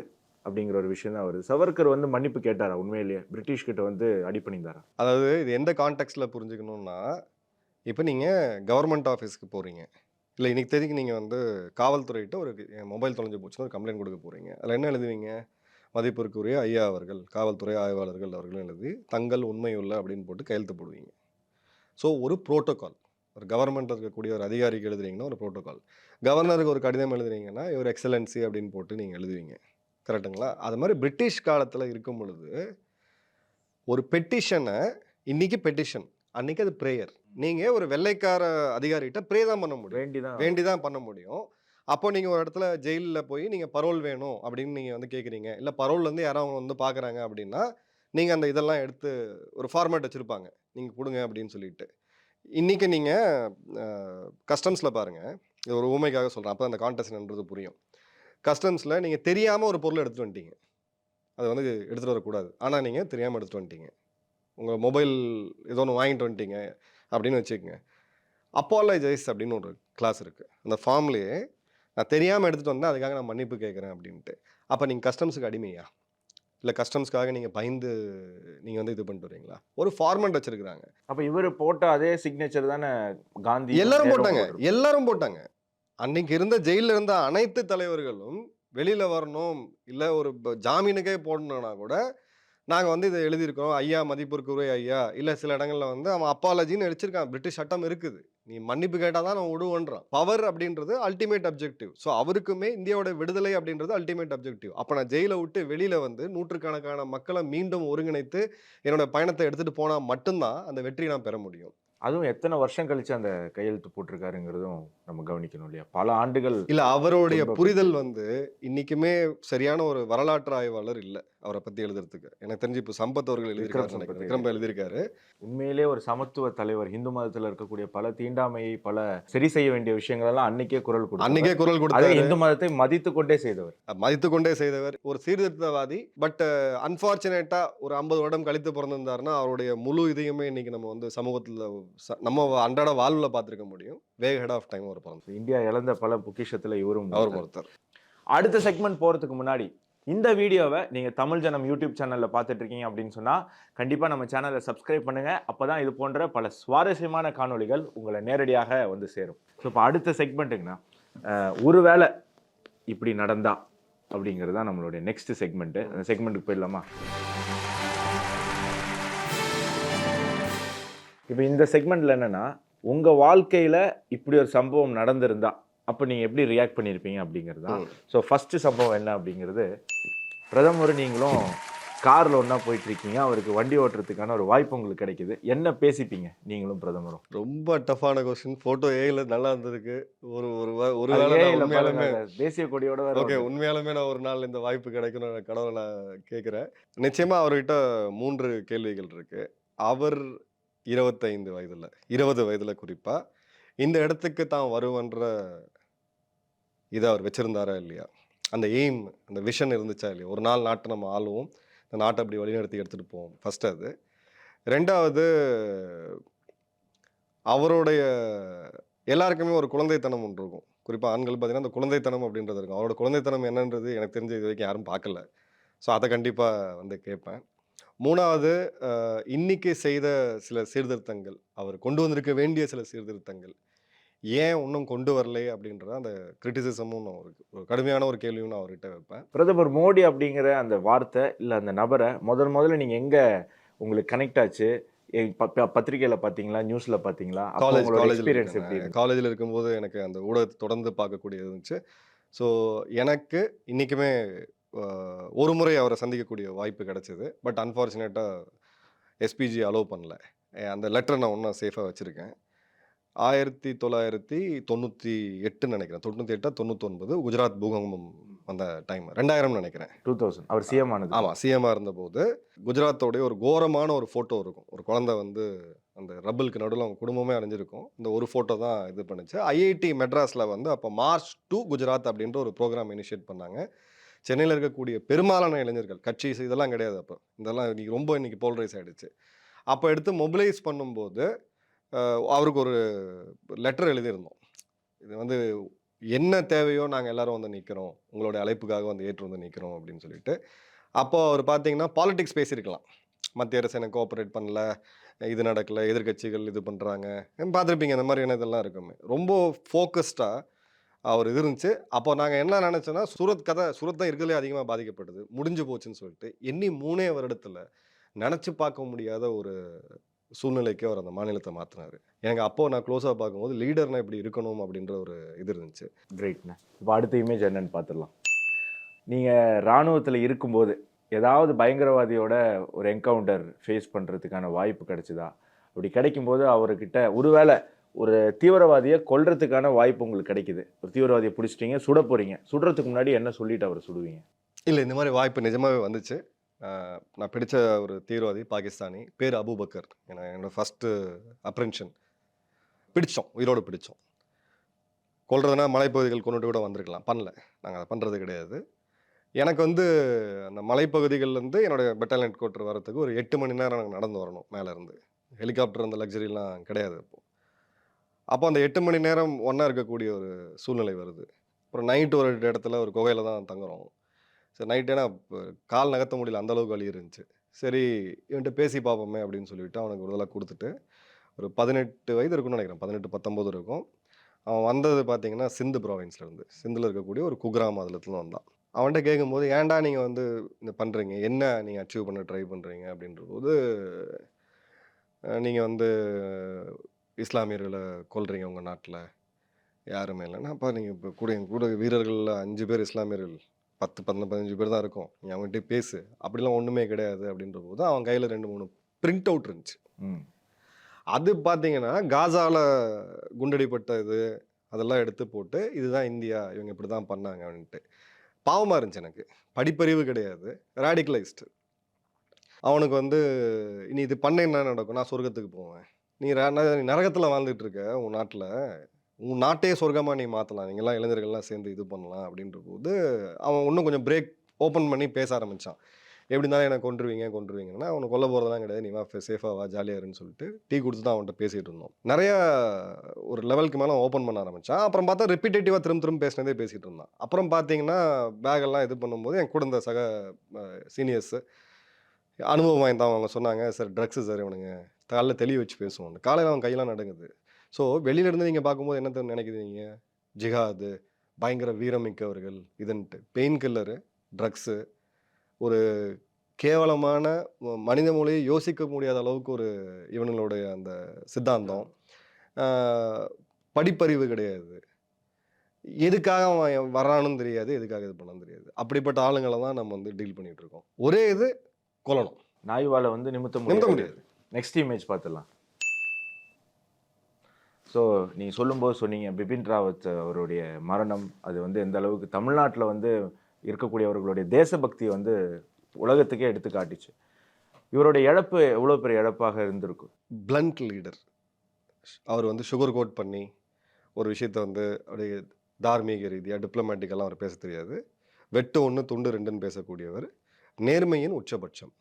S1: அப்படிங்கிற ஒரு விஷயம் தான் வருது. சவர்கர் வந்து மன்னிப்பு கேட்டாரா உண்மையிலேயே? பிரிட்டிஷ் கிட்ட வந்து அடிப்பணிந்தாரா?
S2: அதாவது இது எந்த கான்டெக்ட்ல புரிஞ்சுக்கணும்னா, இப்போ நீங்கள் கவர்மெண்ட் ஆஃபீஸ்க்கு போகிறீங்க, இல்லை இன்னைக்கு தெரிஞ்சு நீங்கள் வந்து காவல்துறையிட்ட ஒரு மொபைல் தொலைஞ்சு போச்சுன்னு ஒரு கம்ப்ளைண்ட் கொடுக்க போகிறீங்க. அதில் என்ன எழுதுவீங்க? மதிப்பிற்குரிய ஐயா அவர்கள், காவல்துறை ஆய்வாளர்கள் அவர்களும் எழுதி தங்கள் உண்மையுள்ள அப்படின்னு போட்டு கையெழுத்து போடுவீங்க. ஸோ ஒரு ப்ரோட்டோகால். ஒரு கவர்மெண்ட்டில் இருக்கக்கூடிய ஒரு அதிகாரிக்கு எழுதுறீங்கன்னா ஒரு ப்ரோட்டோகால். கவர்னருக்கு ஒரு கடிதம் எழுதுறீங்கன்னா ஒரு எக்ஸலன்சி அப்படின்னு போட்டு நீங்கள் எழுதுவீங்க. கரெக்டுங்களா? அது மாதிரி பிரிட்டிஷ் காலத்தில் இருக்கும் பொழுது ஒரு பெட்டிஷனை, இன்னைக்கு பெட்டிஷன், அன்னைக்கு அது ப்ரேயர். நீங்கள் ஒரு வெள்ளைக்கார அதிகாரிகிட்ட ப்ரே தான் பண்ண முடியும், வேண்டி தான் பண்ண முடியும். அப்போ நீங்கள் ஒரு இடத்துல ஜெயிலில் போய் நீங்கள் பரோல் வேணும் அப்படின்னு நீங்கள் வந்து கேட்குறீங்க, இல்லை பரோல்லேருந்து யாரும் அவங்க வந்து பார்க்குறாங்க அப்படின்னா நீங்கள் அந்த இதெல்லாம் எடுத்து ஒரு ஃபார்மேட் வச்சுருப்பாங்க, நீங்கள் கொடுங்க அப்படின்னு சொல்லிட்டு. இன்றைக்கி நீங்கள் கஸ்டம்ஸில் பாருங்கள், இது ஒரு ஊமைக்காக சொல்கிறேன், அப்போ அந்த கான்டெஸ்ட்ன்றது புரியும். கஸ்டம்ஸில் நீங்கள் தெரியாமல் ஒரு பொருளை எடுத்துகிட்டு வந்துட்டீங்க, அதை வந்து எடுத்துகிட்டு வரக்கூடாது, ஆனால் நீங்கள் தெரியாமல் எடுத்துகிட்டு வந்துட்டீங்க. உங்கள் மொபைல் ஏதோ ஒன்று வாங்கிட்டு வந்துட்டீங்க அப்படின்னு வச்சுக்கோங்க. அப்பாலஜைஸ் அப்படின்னு ஒரு கிளாஸ் இருக்குது. அந்த ஃபார்ம்லேயே நான் தெரியாமல் எடுத்துகிட்டு வந்தேன், அதுக்காக நான் மன்னிப்பு கேட்குறேன் அப்படின்ட்டு. அப்போ நீங்கள் கஸ்டம்ஸுக்கு அடிமையா? இல்லை கஸ்டம்ஸ்க்காக நீங்கள் பயந்து நீங்கள் வந்து இது பண்ணிட்டு வரீங்களா? ஒரு ஃபார்மெட் வச்சுருக்குறாங்க.
S1: அப்போ இவர் போட்ட அதே சிக்னேச்சர் தானே காந்தி
S2: எல்லாரும் போட்டாங்க. அன்னைக்கு இருந்த ஜெயிலில் இருந்த அனைத்து தலைவர்களும் வெளியில் வரணும், இல்லை ஒரு ஜாமீனுக்கே போடணும்னா கூட நாங்கள் வந்து இதை எழுதியிருக்கோம், ஐயா மதிப்பிற்குரிய ஐயா, இல்லை சில இடங்களில் வந்து அவன் அப்பாலஜின்னு அடிச்சிருக்கான். பிரிட்டிஷ் சட்டம் இருக்குது, நீ மன்னிப்பு கேட்டால் தான் நான் விடுவோன்றான். பவர் அப்படின்றது அல்டிமேட் அப்ஜெக்டிவ். ஸோ அவருக்குமே இந்தியாவோட விடுதலை அப்படின்றது அல்டிமேட் அப்ஜெக்டிவ். அப்போ நான் ஜெயிலை விட்டு வெளியில் வந்து நூற்றுக்கணக்கான மக்களை மீண்டும் ஒருங்கிணைத்து என்னோட பயணத்தை எடுத்துகிட்டு போனால் மட்டும்தான் அந்த வெற்றி நான் பெற முடியும்.
S1: அதுவும் எத்தனை வருஷம் கழிச்சு அந்த கையெழுத்து போட்டிருக்காருங்கிறதும் நம்ம கவனிக்கணும் இல்லையா? பல ஆண்டுகள்.
S2: இல்ல அவருடைய
S1: ரொம்ப
S2: புரிதல் வந்து இன்னைக்குமே சரியான ஒரு வரலாற்று ஆய்வாளர் இல்ல அவரை பத்தி எழுதுறதுக்கு. எனக்கு தெரிஞ்சு இப்போ சம்பத் அவர்கள் எழுதியிருக்காரு,
S1: விக்ரம் சம்பத்
S2: விக்ரம் எழுதியிருக்காரு.
S1: உண்மையிலே ஒரு சமத்துவ தலைவர். இந்து மதத்துல இருக்கக்கூடிய பல தீண்டாமையை, பல சரி செய்ய வேண்டிய விஷயங்கள் எல்லாம் அன்னைக்கே குரல் கொடுத்தார்.
S2: அன்னைக்கே குரல்
S1: அதே
S2: கொடுத்தாரு,
S1: இந்து மதத்தை மதித்து கொண்டே செய்தவர்.
S2: மதித்து கொண்டே செய்தவர், ஒரு சீர்திருத்தவாதி. பட் அன்பார்ச்சுனேட்டா ஒரு 50 வருடம் கழித்து பிறந்திருந்தாருன்னா அவருடைய முழு இதையுமே இன்னைக்கு நம்ம வந்து சமூகத்துல நம்ம அன்றாட வாழ்வுல பார்த்திருக்க முடியும். வே ஹெட் ஆஃப் டைம் அவர் பிறந்தார்.
S1: இந்தியா இழந்த பல பொக்கிஷத்துல இவரும்
S2: அவர் ஒருத்தர்.
S1: அடுத்த செக்மெண்ட் போறதுக்கு முன்னாடி இந்த வீடியோவை நீங்க தமிழ் ஜனம் யூடியூப் சேனல்ல பார்த்துட்டு இருக்கீங்க அப்படின்னு சொன்னா கண்டிப்பா நம்ம சேனலை சப்ஸ்கிரைப் பண்ணுங்க. அப்பதான் இது போன்ற பல சுவாரஸ்யமான காணொளிகள் உங்களை நேரடியாக வந்து சேரும். ஸோ இப்போ அடுத்த செக்மெண்ட்டுங்கண்ணா, ஒருவேளை இப்படி நடந்தா அப்படிங்கிறது தான் நம்மளுடைய நெக்ஸ்ட் செக்மெண்ட்டு. அந்த செக்மெண்ட்டுக்கு போயிடலாமா? இப்போ இந்த செக்மெண்ட்ல என்னன்னா, உங்க வாழ்க்கையில இப்படி ஒரு சம்பவம் நடந்திருந்தா அப்போ நீங்கள் எப்படி ரியாக்ட் பண்ணியிருப்பீங்க அப்படிங்கிறது தான். ஸோ ஃபஸ்ட்டு சம்பவம் என்ன அப்படிங்கிறது, பிரதமர் நீங்களும் காரில் ஒன்றா போயிட்டுருக்கீங்க, அவருக்கு வண்டி ஓட்டுறதுக்கான ஒரு வாய்ப்பு உங்களுக்கு கிடைக்குது. என்ன பேசிப்பீங்க நீங்களும் பிரதமரும்?
S2: ரொம்ப டஃப்பான கொஸ்டின். போட்டோ ஏல நல்லா இருந்ததுக்கு ஒரு ஒரு ஒரு
S1: அது
S2: வேளை
S1: ஏன்
S2: நான்
S1: இல்ல
S2: உண்மையாலுமே
S1: பாருங்க, தேசிய கொடியோட வேற
S2: ஓகே
S1: வருது.
S2: உண்மையாலுமே நான் ஒரு நாள் இந்த வாய்ப்பு கிடைக்கணும் கடவுளை நான் கேட்குறேன். நிச்சயமா அவர்கிட்ட 3 கேள்விகள் இருக்கு. அவர் 25 வயதுல 20 வயதுல குறிப்பா இந்த இடத்துக்கு தான் வருவன்ற இதை அவர் வச்சிருந்தாரா இல்லையா, அந்த எய்ம், அந்த விஷன் இருந்துச்சா இல்லையா, ஒரு நாள் நாட்டை நம்ம ஆளுவோம், இந்த நாட்டை அப்படி வழிநடத்தி எடுத்துகிட்டு போவோம். ஃபர்ஸ்ட் அது. ரெண்டாவது, அவருடைய எல்லாருக்குமே ஒரு குழந்தைத்தனம் ஒன்று இருக்கும். குறிப்பாக ஆண்கள் பார்த்தீங்கன்னா அந்த குழந்தைத்தனம் அப்படின்றது இருக்கும். அவரோட குழந்தைத்தனம் என்னன்றது எனக்கு தெரிஞ்ச இது வரைக்கும் யாரும் பார்க்கல. ஸோ அதை கண்டிப்பாக வந்து கேட்பேன். மூணாவது, இன்னைக்கு செய்த சில சீர்திருத்தங்கள், அவர் கொண்டு வந்திருக்க வேண்டிய சில சீர்திருத்தங்கள் ஏன் இன்னும் கொண்டு வரலை அப்படின்றத அந்த கிரிட்டிசிசமும் நான் ஒரு கடுமையான ஒரு கேள்வியும் நான் அவர்கிட்ட வைப்பேன்.
S1: பிரதமர் மோடி அப்படிங்கிற அந்த வார்த்தை இல்லை அந்த நபரை முதல்ல நீங்கள் எங்கே உங்களுக்கு கனெக்ட் ஆச்சு? பத்திரிகையில் பார்த்தீங்களா, நியூஸில் பார்த்தீங்களா? எக்ஸ்பீரியன்ஸ் எப்படி?
S2: காலேஜில் இருக்கும்போது எனக்கு அந்த ஊடகத்தை தொடர்ந்து பார்க்கக்கூடியது இருந்துச்சு. ஸோ எனக்கு இன்றைக்குமே ஒரு முறை அவரை சந்திக்கக்கூடிய வாய்ப்பு கிடைச்சிது. பட் அன்ஃபார்ச்சுனேட்டாக எஸ்பிஜி அலோவ் பண்ணல. அந்த லெட்டரை நான் ஒன்றும் சேஃபாக வச்சுருக்கேன். 1998 நினைக்கிறேன், 98 99 குஜராத் பூகம்பம் வந்த டைம், 2000 நினைக்கிறேன்,
S1: 2000 அவர் சிஎம் ஆனது.
S2: ஆமாம், சிஎம்மாக இருந்தபோது குஜராத்தோடைய ஒரு கோரமான ஒரு ஃபோட்டோ இருக்கும். ஒரு குழந்தை வந்து அந்த ரப்பலுக்கு நடுவில் அவங்க குடும்பமே அடைஞ்சிருக்கும். இந்த ஒரு ஃபோட்டோ தான் இது பண்ணுச்சு. ஐஐடி மெட்ராஸில் வந்து அப்போ மார்ச் டு குஜராத் அப்படின்ற ஒரு ப்ரோக்ராம் இனிஷியேட் பண்ணாங்க. சென்னையில் இருக்கக்கூடிய பெரும்பாலான இளைஞர்கள், கட்சி இதெல்லாம் கிடையாது அப்போ, இதெல்லாம் இன்னைக்கு போலரைஸ் ஆகிடுச்சு. அப்போ எடுத்து மொபிலைஸ் பண்ணும்போது அவருக்கு ஒரு லெட்டர் எழுதியிருந்தோம். இது வந்து என்ன தேவையோ நாங்கள் எல்லாரும் வந்து நிற்கிறோம், உங்களுடைய அழைப்புக்காக வந்து ஏற்று வந்து நிற்கிறோம் அப்படின்னு சொல்லிட்டு. அப்போ அவர் பார்த்தீங்கன்னா பாலிடிக்ஸ் பேசியிருக்கலாம். மத்திய அரசு எனக்கு கோஆப்ரேட் பண்ணல, இது நடக்கலை, எதிர்கட்சிகள் இது பண்ணுறாங்க, பார்த்துருப்பீங்க இந்த மாதிரியான இதெல்லாம் இருக்குமே. ரொம்ப ஃபோக்கஸ்டாக அவர் இது இருந்துச்சு. அப்போ நாங்கள் என்ன நினச்சோன்னா, சூரத் தான் இருக்கிறதுலே அதிகமாக பாதிக்கப்படுது, முடிஞ்சு போச்சுன்னு சொல்லிட்டு எண்ணி 3 வருடத்தில் நினச்சி பார்க்க முடியாத ஒரு சூழ்நிலைக்கு அவர் அந்த மாநிலத்தை மாற்றினார். எனக்கு அப்போது நான் க்ளோஸாக பார்க்கும்போது லீடர்னா இப்படி இருக்கணும் அப்படின்ற ஒரு இது இருந்துச்சு.
S1: கிரேட்ண்ணே. இப்போ அடுத்த இமேஜ் என்னன்னு பார்த்துடலாம். நீங்கள் இராணுவத்தில் இருக்கும்போது ஏதாவது பயங்கரவாதியோட ஒரு என்கவுண்டர் ஃபேஸ் பண்ணுறதுக்கான வாய்ப்பு கிடைச்சிதா? அப்படி கிடைக்கும்போது அவர்கிட்ட ஒருவேளை ஒரு தீவிரவாதியை கொல்றதுக்கான வாய்ப்பு உங்களுக்கு கிடைக்குது, ஒரு தீவிரவாதியை பிடிச்சிட்டிங்க, சுட போகிறீங்க, சுடுறதுக்கு முன்னாடி என்ன சொல்லிட்டு அவர் சுடுவீங்க?
S2: இல்லை, இந்த மாதிரி வாய்ப்பு நிஜமாகவே வந்துச்சு. நான் பிடிச்ச ஒரு தீவிரவாதி பாகிஸ்தானி, பேர் அபுபக்கர். என்னோட ஃபஸ்ட்டு அப்ரென்ஷன் பிடிச்சோம், உயிரோடு பிடிச்சோம். கொல்றதுனா மலைப்பகுதிகள் கொண்டுட்டு கூட வந்திருக்கலாம், பண்ணல. நாங்கள் அதை பண்ணுறது கிடையாது. எனக்கு வந்து அந்த மலைப்பகுதிகள்லேருந்து என்னோடய பெட்டாலியன் ஹெட் குவார்ட்டர் வரத்துக்கு ஒரு 8 மணி நேரம் நாங்கள் நடந்து வரணும் மேலேருந்து. ஹெலிகாப்டர் அந்த லக்ஸரிலாம் கிடையாது அப்போ அந்த 8 மணி நேரம் ஒன்றா இருக்கக்கூடிய ஒரு சூழ்நிலை வருது. அப்புறம் நைட்டு ஒரு இடத்துல ஒரு குகையில் தான் தங்குறோம். சரி, நைட் ஏன்னா கால் நகர்த்த முடியல, அந்தளவுக்கு வலி இருந்துச்சு. சரி, இவன்ட்டு பேசி பார்ப்போமே அப்படின்னு சொல்லிவிட்டு அவனுக்கு விடுதலை கொடுத்துட்டு, ஒரு 18 வயது இருக்குன்னு நினைக்கிறேன், 18 19 இருக்கும். அவன் வந்தது பார்த்தீங்கன்னா சிந்து ப்ராவின்ஸ்லேருந்து, சிந்தில் இருக்கக்கூடிய ஒரு குக்ராம் மாநிலத்துலேருந்து வந்தான். அவன்கிட்ட கேட்கும்போது ஏன்டா நீங்கள் வந்து இந்த பண்ணுறீங்க, என்ன நீங்கள் அச்சீவ் பண்ண ட்ரை பண்ணுறீங்க அப்படின்றபோது, நீங்கள் வந்து இஸ்லாமியர்களை கொல்றீங்க உங்கள் நாட்டில், யாருமே இல்லைன்னா அப்போ நீங்கள் இப்போ கூட எங்கள் கூட வீரர்களில் 5 பேர் இஸ்லாமியர்கள், 10 15 பேர் தான் இருக்கும், நீ அவன்கிட்ட பேசு, அப்படிலாம் ஒன்றுமே கிடையாது அப்படின்ற போது அவன் கையில் 2 3 பிரிண்ட் அவுட் இருந்துச்சு.
S1: ம்.
S2: அது பார்த்தீங்கன்னா காசாவில் குண்டடிப்பட்ட இது அதெல்லாம் எடுத்து போட்டு இதுதான் இந்தியா, இவங்க இப்படி தான் பண்ணாங்க அப்படின்ட்டு. பாவமாக இருந்துச்சு எனக்கு. படிப்பறிவு கிடையாது, ரேடிக்கலைஸ்டு. அவனுக்கு வந்து நீ இது பண்ண என்ன நடக்கும், நான் சொர்க்கத்துக்கு போவேன், நீ நீ நரகத்தில் வாழ்ந்துட்டு இருக்க உன் நாட்டில், உன் நாட்டையே சொர்க்கமாக நீ மாற்றலாம், நீங்கள்லாம் இளைஞர்கள்லாம் சேர்ந்து இது பண்ணலாம் அப்படின்ற போது அவன் இன்னும் கொஞ்சம் பிரேக் ஓப்பன் பண்ணி பேச ஆரம்பித்தான். எப்படி இருந்தாலும் எனக்கு கொன்றுவீங்கன்னா அவனை கொல்ல போகிறதெல்லாம் கிடையாது, நீ வா சேஃபாக வா ஜாலியாக இருன்னு சொல்லிட்டு டீ கொடுத்து தான் அவன்கிட்ட பேசிகிட்டு இருந்தோம். நிறையா ஒரு லெவலுக்கு மேலே ஓப்பன் பண்ண ஆரம்பித்தான். அப்புறம் பார்த்தா ரிப்பீட்டேட்டிவாக திரும்ப பேசினதே பேசிகிட்டு இருந்தான். அப்புறம் பார்த்தீங்கன்னா பேகெல்லாம் இது பண்ணும்போது என் கூட இந்த சக சீனியர்ஸு அனுபவம் வாய்ந்தவங்க அவங்க சொன்னாங்க, சார் ட்ரக்ஸு சார் இவனுங்க, காலைல தெளிய வச்சு பேசுவோம், காலையில் அவன் கையெல்லாம் நடுங்குது. ஸோ வெளியிலேருந்து நீங்கள் பார்க்கும்போது என்ன நினைக்குதுங்க, ஜிஹாது, பயங்கர வீரமிக்கவர்கள் இதுன்ட்டு, பெயின் கில்லரு, ட்ரக்ஸு, ஒரு கேவலமான மனித மூளையை யோசிக்க முடியாத அளவுக்கு ஒரு இவனுங்களுடைய அந்த சித்தாந்தம், படிப்பறிவு கிடையாது, எதுக்காக அவன் வர்றானுன்னு தெரியாது, எதுக்காக இது பண்ணணும் தெரியாது. அப்படிப்பட்ட ஆளுங்களை தான் நம்ம வந்து டீல் பண்ணிட்டு இருக்கோம். ஒரே இது கொல்லணும்,
S1: நாய்வாலை வந்து நிமித்த முடியாது. நெக்ஸ்ட் இமேஜ் பார்த்துடலாம். ஸோ நீங்கள் சொல்லும்போது சொன்னீங்க பிபின் ராவத் அவருடைய மரணம், அது வந்து எந்த அளவுக்கு தமிழ்நாட்டில் வந்து இருக்கக்கூடியவர்களுடைய தேசபக்தியை வந்து உலகத்துக்கே எடுத்து காட்டிச்சு. இவருடைய இழப்பு எவ்வளோ பெரிய இழப்பாக இருந்திருக்கும்.
S2: Blend leader. அவர் வந்து சுகர் கோட் பண்ணி ஒரு விஷயத்த வந்து அப்படியே தார்மீக ரீதியாக டிப்ளமேட்டிக்கெல்லாம் அவர் பேச தெரியாது. வெட்டு 1 துண்டு 2ன்னு பேசக்கூடியவர். நேர்மையின் உச்சபட்சம்.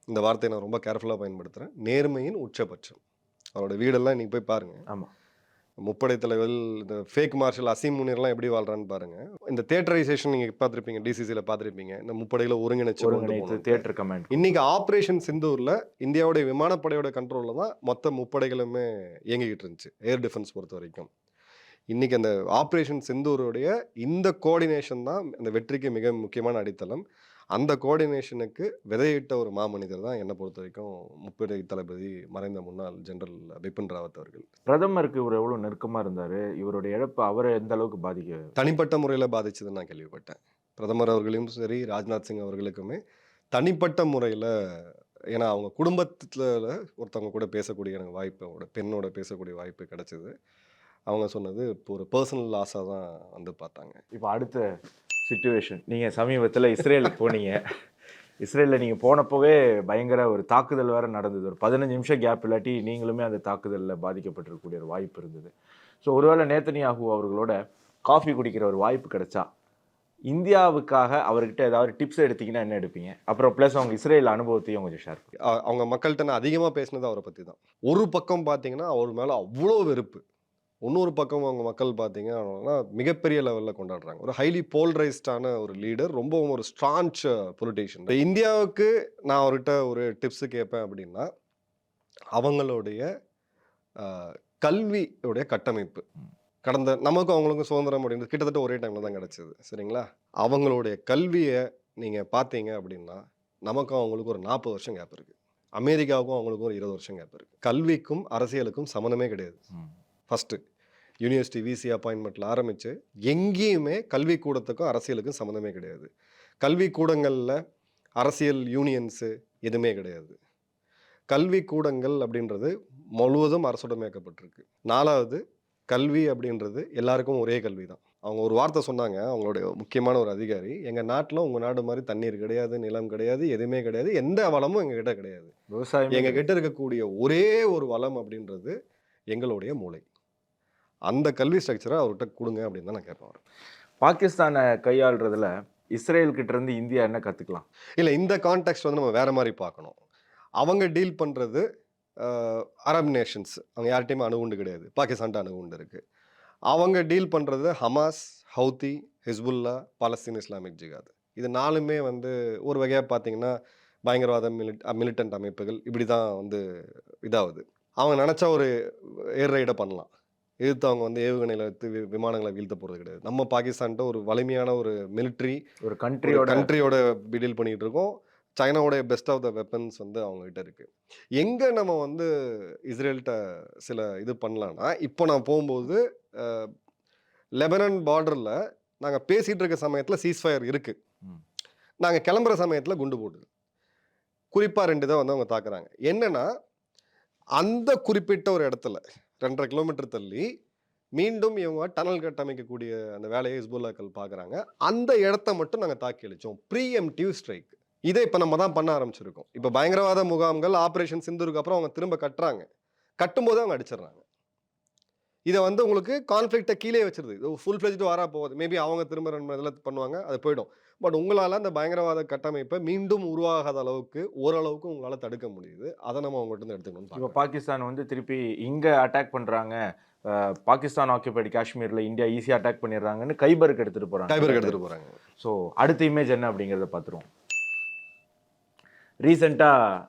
S2: இந்த வார்த்தையை நான் ரொம்ப கேர்ஃபுல்லாக பயன்படுத்துகிறேன். நேர்மையின் உச்சபட்சம். அவரோட வீடெல்லாம் இன்றைக்கி போய் பாருங்கள்.
S1: ஆமாம்,
S2: முப்படை தலைவர்கள், இந்த ஃபேக் மார்ஷல் அசீம் முனீர்லாம் எப்படி வாழ்றான்னு பாருங்கள். இந்த தியேட்டரைசேஷன் நீங்கள் பார்த்துருப்பீங்க, டிசிசியில் பார்த்துருப்பீங்க, இந்த முப்படையில் ஒருங்கிணைத்து
S1: தியேட்டர் கமெண்ட்.
S2: இன்னைக்கு ஆப்ரேஷன் சிந்தூரில் இந்தியாவுடைய விமானப்படையோட கண்ட்ரோலில் தான் மொத்த முப்படைகளுமே இயங்கிக்கிட்டு இருந்துச்சு, ஏர் டிஃபென்ஸ் பொறுத்த வரைக்கும். இன்னைக்கு அந்த ஆப்ரேஷன் சிந்தூருடைய இந்த கோஆர்டினேஷன் தான் அந்த வெற்றிக்கு மிக முக்கியமான அடித்தளம். அந்த கோஆர்டினேஷனுக்கு விதையிட்ட ஒரு மாமனிதர் தான் என்னை பொறுத்த வரைக்கும் முப்படை தளபதி மறைந்த முன்னாள் ஜெனரல் பிபின் ராவத் அவர்கள்.
S1: பிரதமருக்கு இவர் எவ்வளோ நெருக்கமாக இருந்தார், இவருடைய இழப்பு அவரை எந்த அளவுக்கு பாதிக்க
S2: தனிப்பட்ட முறையில் பாதிச்சதுன்னு நான் கேள்விப்பட்டேன். பிரதமர் அவர்களையும் சரி, ராஜ்நாத் சிங் அவர்களுக்குமே தனிப்பட்ட முறையில், ஏன்னா அவங்க குடும்பத்தில் ஒருத்தவங்க கூட பேசக்கூடிய எனக்கு வாய்ப்பு, பெண்ணோட பேசக்கூடிய வாய்ப்பு கிடைச்சிது. அவங்க சொன்னது இப்போ ஒரு பர்சனல் லாஸாக தான் வந்து பார்த்தாங்க.
S1: இப்போ அடுத்த சிச்சுவேஷன், நீங்கள் சமீபத்தில் இஸ்ரேலுக்கு போனீங்க. இஸ்ரேலில் நீங்கள் போனப்போவே பயங்கர ஒரு தாக்குதல் வேறு நடந்தது. ஒரு 15 நிமிஷம் கேப் இல்லாட்டி நீங்களுமே அந்த தாக்குதலில் பாதிக்கப்பட்டிருக்கக்கூடிய ஒரு வாய்ப்பு இருந்தது. ஸோ ஒருவேளை நேத்தனியாகு அவர்களோட காஃபி குடிக்கிற ஒரு வாய்ப்பு கிடைச்சா இந்தியாவுக்காக அவர்கிட்ட ஏதாவது டிப்ஸ் எடுத்தீங்கன்னா என்ன எடுப்பீங்க? அப்புறம் ப்ளஸ் அவங்க இஸ்ரேல் அனுபவத்தையும் கொஞ்சம் ஷேர் பண்ணி.
S2: அவங்க மக்கள்கிட்ட நான் அதிகமாக பேசினது அவரை பற்றி தான். ஒரு பக்கம் பார்த்தீங்கன்னா அவர் மேலே அவ்வளோ வெறுப்பு, இன்னொரு பக்கம் அவங்க மக்கள் பார்த்தீங்கன்னா மிகப்பெரிய லெவலில் கொண்டாடுறாங்க. ஒரு ஹைலி போல்ரைஸ்டான ஒரு லீடர், ரொம்பவும் ஒரு ஸ்ட்ரான்ச் பொலிட்டீஷியன். இந்தியாவுக்கு நான் அவர்கிட்ட ஒரு டிப்ஸு கேட்பேன் அப்படின்னா, அவங்களுடைய கல்வியோடைய கட்டமைப்பு, கடந்த நமக்கும் அவங்களுக்கும் சுதந்திரம் அப்படின்றது கிட்டத்தட்ட ஒரே டைமில் தான் கிடச்சிது, சரிங்களா? அவங்களுடைய கல்வியை நீங்கள் பார்த்தீங்க அப்படின்னா நமக்கும் அவங்களுக்கு ஒரு 40 வருஷம் கேப் இருக்குது. அமெரிக்காவுக்கும் அவங்களுக்கும் ஒரு 20 வருஷம் கேப் இருக்குது. கல்விக்கும் அரசியலுக்கும் சம்மந்தமே கிடையாது. ஃபஸ்ட்டு யூனிவர்சிட்டி விசி அப்பாயின்மெண்ட்டில் ஆரம்பித்து எங்கேயுமே கல்விக்கூடத்துக்கும் அரசியலுக்கும் சம்மந்தமே கிடையாது. கல்விக்கூடங்களில் அரசியல் யூனியன்ஸு எதுவுமே கிடையாது. கல்விக்கூடங்கள் அப்படின்றது முழுவதும் அரசுடைமையாக்கப்பட்டிருக்கு. 4வது, கல்வி அப்படின்றது எல்லாருக்கும் ஒரே கல்வி தான். அவங்க ஒரு வார்த்தை சொன்னாங்க, அவங்களுடைய முக்கியமான ஒரு அதிகாரி, எங்கள் நாட்டில் உங்கள் நாடு மாதிரி தண்ணீர் கிடையாது, நிலம் கிடையாது, எதுவுமே கிடையாது, எந்த வளமும் எங்ககிட்ட கிடையாது.
S1: விவசாயம்
S2: எங்கள் கிட்ட இருக்கக்கூடிய ஒரே ஒரு வளம் அப்படின்றது எங்களுடைய மூளை. அந்த கல்வி ஸ்ட்ரக்சரை அவர்கிட்ட கொடுங்க அப்படின்னு தான் நான் கேட்பேன்.
S1: பாகிஸ்தானை கையாளுறதுல இஸ்ரேல் கிட்ட இருந்து இந்தியா என்ன கற்றுக்கலாம்?
S2: இல்லை, இந்த கான்டெக்ஸ்ட் வந்து நம்ம வேறு மாதிரி பார்க்கணும். அவங்க டீல் பண்ணுறது அரப் நேஷன்ஸ், அவங்க யார்கிட்டையுமே அணுகுண்டு கிடையாது. பாகிஸ்தான்ட்ட அணுகுண்டு இருக்குது. அவங்க டீல் பண்ணுறது Hamas, Houthi, Hezbollah, Palestine Islamic Jihad. இது 4மே வந்து ஒரு வகையாக பார்த்தீங்கன்னா பயங்கரவாத மிலிட்டன்ட் அமைப்புகள் இப்படி தான் வந்து இதாகுது. அவங்க நினச்சா ஒரு ஏர் ரைடை பண்ணலாம். எதிர்த்து அவங்க வந்து ஏவுகணையில் எடுத்து விமானங்களை வீழ்த்த போகிறது கிடையாது. நம்ம பாகிஸ்தான்கிட்ட ஒரு வலிமையான ஒரு மிலிட்ரி
S1: ஒரு
S2: கண்ட்ரியோட
S1: கண்ட்ரியோட
S2: டீல் பண்ணிட்டு இருக்கோம். சைனாவோடைய பெஸ்ட் ஆஃப் த வெப்பன்ஸ் வந்து அவங்ககிட்ட இருக்கு. எங்க நம்ம வந்து இஸ்ரேல்கிட்ட சில இது பண்ணலாம்னா, இப்போ நான் போகும்போது லெபனான் பார்டரில் நாங்கள் பேசிட்டு இருக்க சமயத்தில் சீஸ்ஃபயர் இருக்கு.
S1: ம்.
S2: நாங்கள் கிளம்புற சமயத்தில் குண்டு போடுது. குறிப்பாக 2 இதை வந்து அவங்க தாக்குறாங்க. என்னன்னா, அந்த குறிப்பிட்ட ஒரு இடத்துல 2.5 கிலோமீட்டர் தள்ளி மீண்டும் இவங்க டனல் கட்டமைக்கக்கூடிய அந்த வேலையை ஹிஸ்புல்லாக்கள் பார்க்குறாங்க. அந்த இடத்த மட்டும் நாங்கள் தாக்கி அழிச்சோம். Pre-emptive strike. இதை இப்போ நம்ம தான் பண்ண ஆரம்பிச்சிருக்கோம். இப்போ பயங்கரவாத முகாம்கள் ஆப்ரேஷன் சிந்தூருக்கு அப்புறம் அவங்க திரும்ப கட்டுறாங்க. கட்டும்போது அவங்க அடிச்சிடுறாங்க. இதை வந்து உங்களுக்கு கான்ஃப்ளிக்டை கீழே வச்சிருது. இது ஃபுல் ஃப்ளெஜ்டு வாரா போகுது. மேபி அவங்க திரும்ப 2 இதில் பண்ணுவாங்க, அது போயிடும். பட் உங்களால் அந்த பயங்கரவாத கட்டமைப்பை மீண்டும் உருவாகாத அளவுக்கு ஓரளவுக்கு உங்களால் தடுக்க முடியுது. அதை நம்ம அவங்ககிட்ட இருந்து எடுத்துக்கணும்.
S1: இப்போ பாகிஸ்தான் வந்து திருப்பி இங்க அட்டாக் பண்றாங்க, பாகிஸ்தான் ஆக்கியபைடு காஷ்மீர்ல இந்தியா ஈஸியா அட்டாக் பண்ணிடுறாங்கன்னு கைபருக்கு எடுத்துட்டு போறாங்க. ஸோ அடுத்த இமேஜ் என்ன அப்படிங்கிறத பார்த்துருவோம். ரீசெண்டாக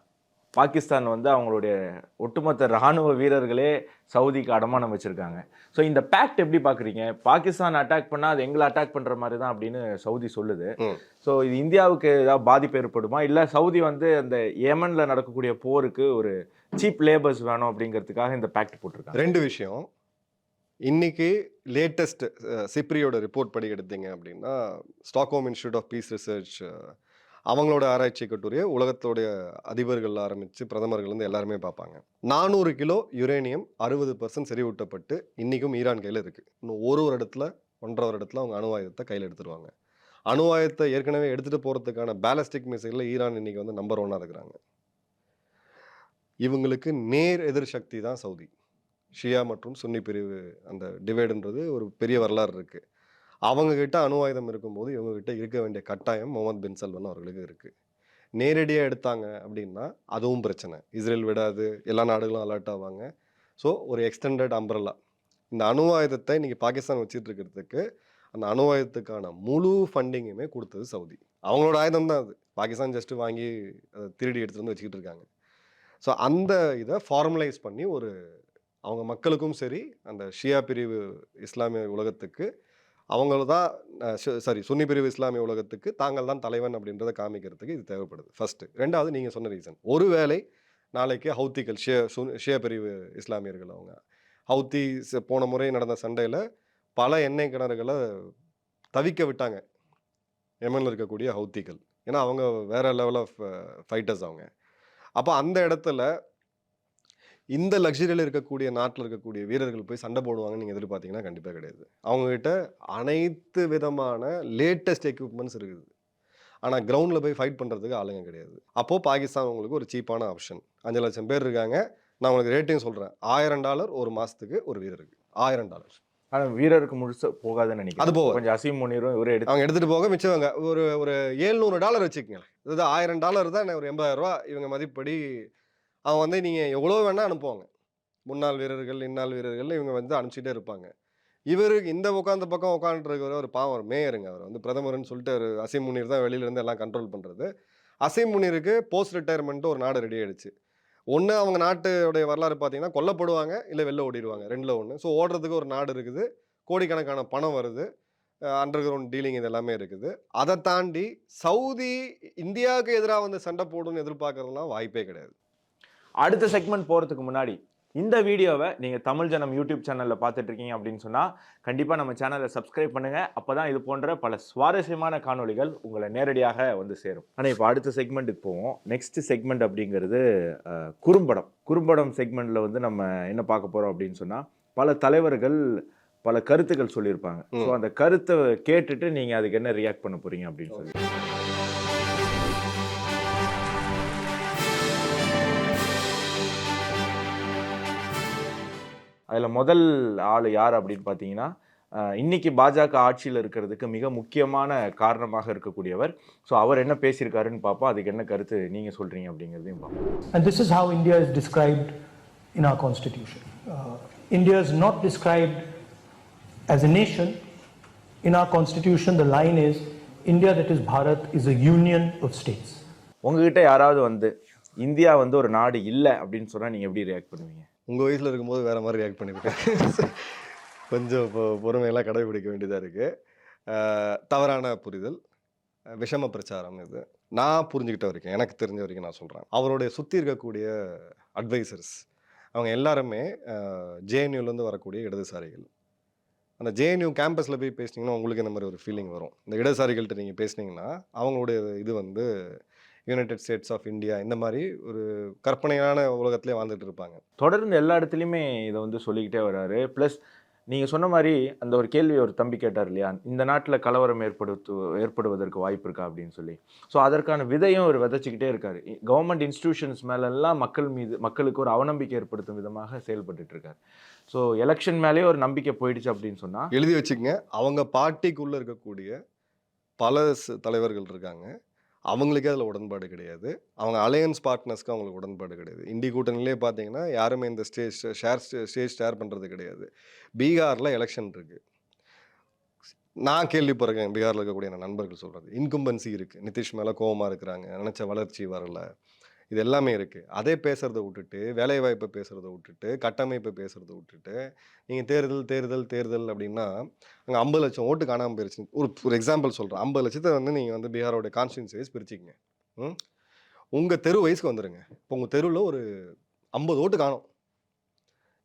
S1: பாகிஸ்தான் வந்து அவங்களுடைய ஒட்டுமொத்த இராணுவ வீரர்களே சவுதிக்கு அடமானம் வச்சுருக்காங்க. ஸோ இந்த பேக்ட் எப்படி பார்க்குறீங்க? பாகிஸ்தான் அட்டாக் பண்ணால் அது எங்களை அட்டாக் பண்ணுற மாதிரி தான் அப்படின்னு சவுதி சொல்லுது. ஸோ இது இந்தியாவுக்கு ஏதாவது பாதிப்பு ஏற்படுமா? இல்லை சவுதி வந்து அந்த ஏமனில் நடக்கக்கூடிய போருக்கு ஒரு சீப் லேபர்ஸ் வேணும் அப்படிங்கிறதுக்காக இந்த பேக்ட் போட்டிருக்காங்க?
S2: 2 விஷயம். இன்னைக்கு லேட்டஸ்ட் சிப்ரியோட ரிப்போர்ட் படி எடுத்தீங்க அப்படின்னா, Stockholm institute of peace research அவங்களோட ஆராய்ச்சி கட்டுரையை உலகத்தோடைய அதிபர்கள் ஆரம்பித்து பிரதமர்கள் வந்து எல்லாருமே பார்ப்பாங்க. 400 கிலோ யுரேனியம் 60% செறிவூட்டப்பட்டு இன்றைக்கும் ஈரான் கையில் இருக்குது. இன்னும் ஒரு இடத்துல 1.5 வருடத்தில் அவங்க அணு ஆயுதத்தை கையில் எடுத்துருவாங்க. அணு ஆயுதத்தை ஏற்கனவே எடுத்துகிட்டு போகிறதுக்கான பேலஸ்டிக் மிசைலில் ஈரான் இன்றைக்கி வந்து நம்பர் 1 இருக்கிறாங்க. இவங்களுக்கு நேர் எதிர் சக்தி தான் சவுதி. ஷியா மற்றும் சுன்னி பிரிவு அந்த டிவைடுன்றது ஒரு பெரிய வரலாறு இருக்குது. அவங்கக்கிட்ட அணு ஆயுதம் இருக்கும்போது இவங்ககிட்ட இருக்க வேண்டிய கட்டாயம் முகமது பின் சல்மான் அவர்களுக்கு இருக்குது. நேரடியாக எடுத்தாங்க அப்படின்னா அதுவும் பிரச்சனை. இஸ்ரேல் விடாது, எல்லா நாடுகளும் அலர்ட் ஆவாங்க. ஸோ ஒரு எக்ஸ்டெண்டட் அம்பரல்லா இந்த அணு ஆயுதத்தை இன்றைக்கி பாகிஸ்தான் வச்சுட்டு இருக்கிறதுக்கு அந்த அணு ஆயுதத்துக்கான முழு ஃபண்டிங்குமே கொடுத்தது சவுதி. அவங்களோட ஆயுதம் தான் அது. பாகிஸ்தான் ஜஸ்ட்டு வாங்கி அதை திருடி எடுத்துகிட்டு வந்து வச்சுக்கிட்டு இருக்காங்க. ஸோ அந்த இதை ஃபார்மலைஸ் பண்ணி ஒரு அவங்க மக்களுக்கும் சரி, அந்த ஷியா பிரிவு இஸ்லாமிய உலகத்துக்கு அவங்கள தான் சுன்னி பிரிவு இஸ்லாமிய உலகத்துக்கு தாங்கள் தான் தலைவன் அப்படின்றத காமிக்கிறதுக்கு இது தேவைப்படுது ஃபஸ்ட்டு. 2வது நீங்கள் சொன்ன ரீசன், ஒருவேளை நாளைக்கு ஹவுத்திகள் ஷியா பிரிவு இஸ்லாமியர்கள் அவங்க ஹவுத்தி போன முறை நடந்த சண்டையில் பல எண்ணெய் கிணறுகளை தவிக்க விட்டாங்க யெமனில் இருக்கக்கூடிய ஹவுத்திகள். ஏன்னா அவங்க வேறு லெவல் ஆஃப் ஃபைட்டர்ஸ் அவங்க. அப்போ அந்த இடத்துல இந்த லக்ஸரியில் இருக்கக்கூடிய நாட்டில் இருக்கக்கூடிய வீரர்கள் போய் சண்டை போடுவாங்கன்னு நீங்கள் எதிர்பார்த்தீங்கன்னா கண்டிப்பாக கிடையாது. அவங்ககிட்ட அனைத்து விதமான லேட்டஸ்ட் எக்யூப்மெண்ட்ஸ் இருக்குது. ஆனால் கிரவுண்டில் போய் ஃபைட் பண்ணுறதுக்கு ஆளுங்க கிடையாது. அப்போது பாகிஸ்தான் உங்களுக்கு ஒரு சீப்பான ஆப்ஷன். 5 லட்சம் பேர் இருக்காங்க. நான் உங்களுக்கு ரேட்டிங் சொல்கிறேன். $1000 ஒரு மாதத்துக்கு ஒரு வீரருக்கு. $1000.
S1: ஆனால் வீரருக்கு முழுச போகாதுன்னு நினைக்கிறேன்.
S2: அது போக
S1: கொஞ்சம் அசீம் முனீரும் இவரே
S2: அவங்க எடுத்துகிட்டு போக மிச்சவங்க ஒரு $700 வச்சுக்கோங்க. அதாவது $1000 தான் ஒரு $80,000 இவங்க மதிப்படி. அவங்க வந்து நீங்கள் எவ்வளோ வேணால் அனுப்புவாங்க. முன்னாள் வீரர்கள், இந்நாள் வீரர்கள் இவங்க வந்து அனுப்பிச்சிட்டே இருப்பாங்க. இவருக்கு இந்த உட்காந்த பக்கம் உட்காந்துருக்கிற ஒரு பாவம், ஒரு மேயருங்க. அவர் வந்து பிரதமர்னு சொல்லிட்டு ஒரு அசீம் முனீர் தான் வெளியிலேருந்து எல்லாம் கண்ட்ரோல் பண்ணுறது. அசீம் முனீருக்கு போஸ்ட் ரிட்டையர்மெண்ட்டு ஒரு நாடு ரெடி ஆகிடுச்சு. ஒன்று அவங்க நாட்டுடைய வரலாறு பார்த்தீங்கன்னா கொல்லப்படுவாங்க, இல்லை வெளில ஓடிடுவாங்க. 2ல் 1. ஸோ ஓடுறதுக்கு ஒரு நாடு இருக்குது, கோடிக்கணக்கான பணம் வருது, அண்டர் கிரவுண்ட் டீலிங் இது எல்லாமே இருக்குது. அதை தாண்டி சவுதி இந்தியாவுக்கு எதிராக வந்து சண்டை போடுன்னு எதிர்பார்க்கறதுலாம் வாய்ப்பே கிடையாது.
S1: அடுத்த செக்மெண்ட் போகிறதுக்கு முன்னாடி இந்த வீடியோவை நீங்கள் தமிழ் ஜனம் யூடியூப் சேனலில் பார்த்துட்ருக்கீங்க அப்படின்னு சொன்னால் கண்டிப்பாக நம்ம சேனலை சப்ஸ்கிரைப் பண்ணுங்கள். அப்போ தான் இது போன்ற பல சுவாரஸ்யமான காணொளிகள் உங்களை நேரடியாக வந்து சேரும். ஆனால் இப்போ அடுத்த செக்மெண்ட்டுக்கு போவோம். நெக்ஸ்ட் செக்மெண்ட் அப்படிங்கிறது குறும்படம் செக்மெண்ட்டில் வந்து நம்ம என்ன பார்க்க போகிறோம் அப்படின்னு சொன்னால் பல தலைவர்கள் பல கருத்துக்கள் சொல்லியிருப்பாங்க. ஸோ அந்த கருத்தை கேட்டுட்டு நீங்கள் அதுக்கு என்ன ரியாக்ட் பண்ண போகிறீங்க அப்படின்னு சொல்லி. அதில் முதல் ஆள் யார் அப்படின்னு பார்த்தீங்கன்னா இன்னைக்கு பாஜக ஆட்சியில் இருக்கிறதுக்கு மிக முக்கியமான காரணமாக இருக்கக்கூடியவர். ஸோ அவர் என்ன பேசியிருக்காருன்னு பார்ப்போம். அதுக்கு என்ன கருத்து நீங்கள் சொல்கிறீங்க அப்படிங்கிறதையும் பார்ப்போம்.
S6: And this is how India is described in our constitution. India is not described as a nation. In our constitution, the line is India, that is Bharat, is a union of states.
S1: உங்ககிட்ட யாராவது வந்து India வந்து ஒரு நாடு இல்லை அப்படின்னு சொன்னால் நீங்கள் எப்படி ரியாக்ட் பண்ணுவீங்க?
S2: உங்கள் வயசில் இருக்கும்போது வேறு மாதிரி ரியாக்ட் பண்ணியிருக்கேன். கொஞ்சம் பொறுமையெல்லாம் கடைபிடிக்க வேண்டியதாக இருக்குது. தவறான புரிதல், விஷம பிரச்சாரம் இது. நான் புரிஞ்சுக்கிட்ட வரைக்கும், எனக்கு தெரிஞ்ச வரைக்கும் நான் சொல்கிறேன். அவருடைய சுற்றி இருக்கக்கூடிய அட்வைசர்ஸ் அவங்க எல்லாருமே ஜேஎன்யூலேருந்து வரக்கூடிய இடதுசாரிகள். அந்த ஜேஎன்யூ கேம்பஸில் போய் பேசினீங்கன்னா உங்களுக்கு இந்த மாதிரி ஒரு ஃபீலிங் வரும். இந்த இடதுசாரிகள்கிட்ட நீங்கள் பேசுனீங்கன்னா அவங்களுடைய இது வந்து யுனைடெட் ஸ்டேட்ஸ் ஆஃப் இந்தியா இந்த மாதிரி ஒரு கற்பனையான உலகத்திலே வாழ்ந்துட்டு இருப்பாங்க.
S1: தொடர்ந்து எல்லா இடத்துலையுமே இதை வந்து சொல்லிக்கிட்டே வர்றாரு. ப்ளஸ் நீங்கள் சொன்ன மாதிரி அந்த ஒரு கேள்வி ஒரு தம்பி கேட்டார் இல்லையா, இந்த நாட்டில் கலவரம் ஏற்படுவதற்கு வாய்ப்பு இருக்கா அப்படின்னு சொல்லி. ஸோ அதற்கான விதையும் அவர் விதைச்சிக்கிட்டே இருக்காரு. கவர்மெண்ட் இன்ஸ்டிடியூஷன்ஸ் மேலெல்லாம் மக்களுக்கு ஒரு அவநம்பிக்கை ஏற்படுத்தும் விதமாக செயல்பட்டு இருக்காரு. ஸோ எலெக்ஷன் மேலேயே ஒரு நம்பிக்கை போயிடுச்சு அப்படின்னு சொன்னால்
S2: எழுதி வச்சுக்கங்க, அவங்க பார்ட்டிக்குள்ளே இருக்கக்கூடிய பல தலைவர்கள் இருக்காங்க. அவங்களுக்கே அதில் உடன்பாடு கிடையாது. அவங்க அலையன்ஸ் பார்ட்னர்ஸ்க்கு அவங்களுக்கு உடன்பாடு கிடையாது. இந்தி கூட்டணியிலே பார்த்தீங்கன்னா யாருமே இந்த ஸ்டேஜ் ஷேர் பண்ணுறது கிடையாது. பீகாரில் எலெக்ஷன் இருக்குது. நான் கேள்விப்படுறேன், பீகாரில் இருக்கக்கூடிய என் நண்பர்கள் சொல்கிறது இன்கும்பன்சி இருக்குது. நிதிஷ் மேலே கோபமாக இருக்கிறாங்க, நினச்ச வளர்ச்சி வரலை, இது எல்லாமே இருக்குது. அதே பேசுகிறத விட்டுட்டு, வேலைவாய்ப்பை பேசுகிறத விட்டுட்டு, கட்டமைப்பை பேசுகிறத விட்டுட்டு, நீங்கள் தேர்தல் தேர்தல் தேர்தல் அப்படின்னா அங்கே 50 லட்சம் ஓட்டு காணாமல் போயிருச்சு. ஒரு எக்ஸாம்பிள் சொல்கிறேன். 50 லட்சத்தை வந்து நீங்கள் வந்து பீகாரோட கான்ஸ்டியூன்சி வைஸ் பிரிச்சிங்க. உங்கள் தெரு வயசுக்கு வந்துடுங்க. இப்போ உங்கள் தெருவில் ஒரு 50 ஓட்டு காணும்.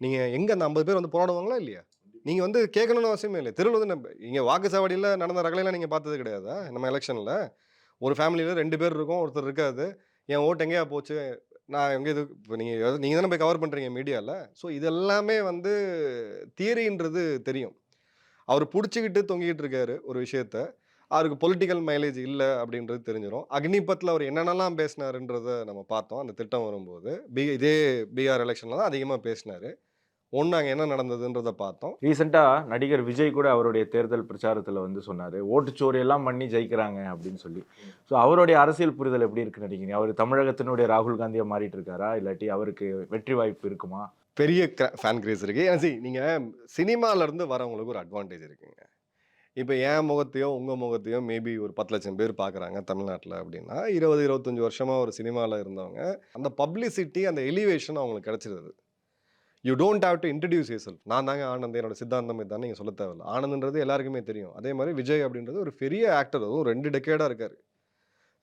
S2: நீங்கள் எங்கே அந்த 50 பேர் வந்து போராடுவாங்களா இல்லையா? நீங்கள் வந்து கேட்கணும்னு அவசியமே இல்லை. தெருவில் வந்து இங்கே வாக்குச்சாவடியில் நடந்த ரகலையெல்லாம் நீங்கள் பார்த்தது கிடையாதா? நம்ம எலெக்ஷனில் ஒரு ஃபேமிலியில் 2 பேர் இருக்கும், ஒருத்தர் இருக்காது. என் ஓட்டு எங்கேயா போச்சு, நான் எங்கே இது இப்போ நீங்கள் தானே போய் கவர் பண்ணுறீங்க மீடியாவில். ஸோ இதெல்லாமே வந்து தியரின்றது தெரியும். அவர் பிடிச்சிக்கிட்டு தொங்கிக்கிட்டு இருக்காரு ஒரு விஷயத்த. அவருக்கு பொலிட்டிக்கல் மைலேஜ் இல்லை அப்படின்றது தெரிஞ்சிடும். அக்னிபத்தில் அவர் என்னென்னலாம் பேசினாருன்றதை நம்ம பார்த்தோம் அந்த திட்டம் வரும்போது. இதே பீகார் எலெக்ஷனில் தான் அதிகமாக பேசினார். அங்கே என்ன நடந்ததுன்றதை பார்த்தோம்.
S1: ரீசெண்டாக நடிகர் விஜய் கூட அவருடைய தேர்தல் பிரச்சாரத்தில் வந்து சொன்னார், ஓட்டுச்சோறு எல்லாம் பண்ணி ஜெயிக்கிறாங்க அப்படின்னு சொல்லி. ஸோ அவருடைய அரசியல் புரிதல் எப்படி இருக்குன்னு நினைக்கிறீங்க? அவர் தமிழகத்தினுடைய ராகுல் காந்தியை மாறிட்டு இருக்காரா, இல்லாட்டி அவருக்கு வெற்றி வாய்ப்பு இருக்குமா?
S2: பெரிய ஃபேன் கிரேஸ் இருக்குது. ஏன்னா நீங்கள் சினிமாவிலேருந்து வரவங்களுக்கு ஒரு அட்வான்டேஜ் இருக்குங்க. இப்போ என் முகத்தையோ உங்கள் முகத்தையோ மேபி ஒரு 10 லட்சம் பேர் பார்க்குறாங்க தமிழ்நாட்டில் அப்படின்னா, 20-25 வருஷமாக ஒரு சினிமாவில் இருந்தவங்க அந்த பப்ளிசிட்டி, அந்த எலிவேஷன் அவங்களுக்கு கிடச்சிருது. You don't have to introduce yourself. நான் தாங்க ஆனந்த், என்னோட சித்தாந்தம் இதுதான் நீங்கள் சொல்ல தேவையில்லை. ஆனந்த்ன்றது எல்லாருக்குமே தெரியும். அதே மாதிரி விஜய் அப்படின்றது ஒரு பெரிய ஆக்டர், அதுவும் 2 டெக்கேடாக இருக்கார்.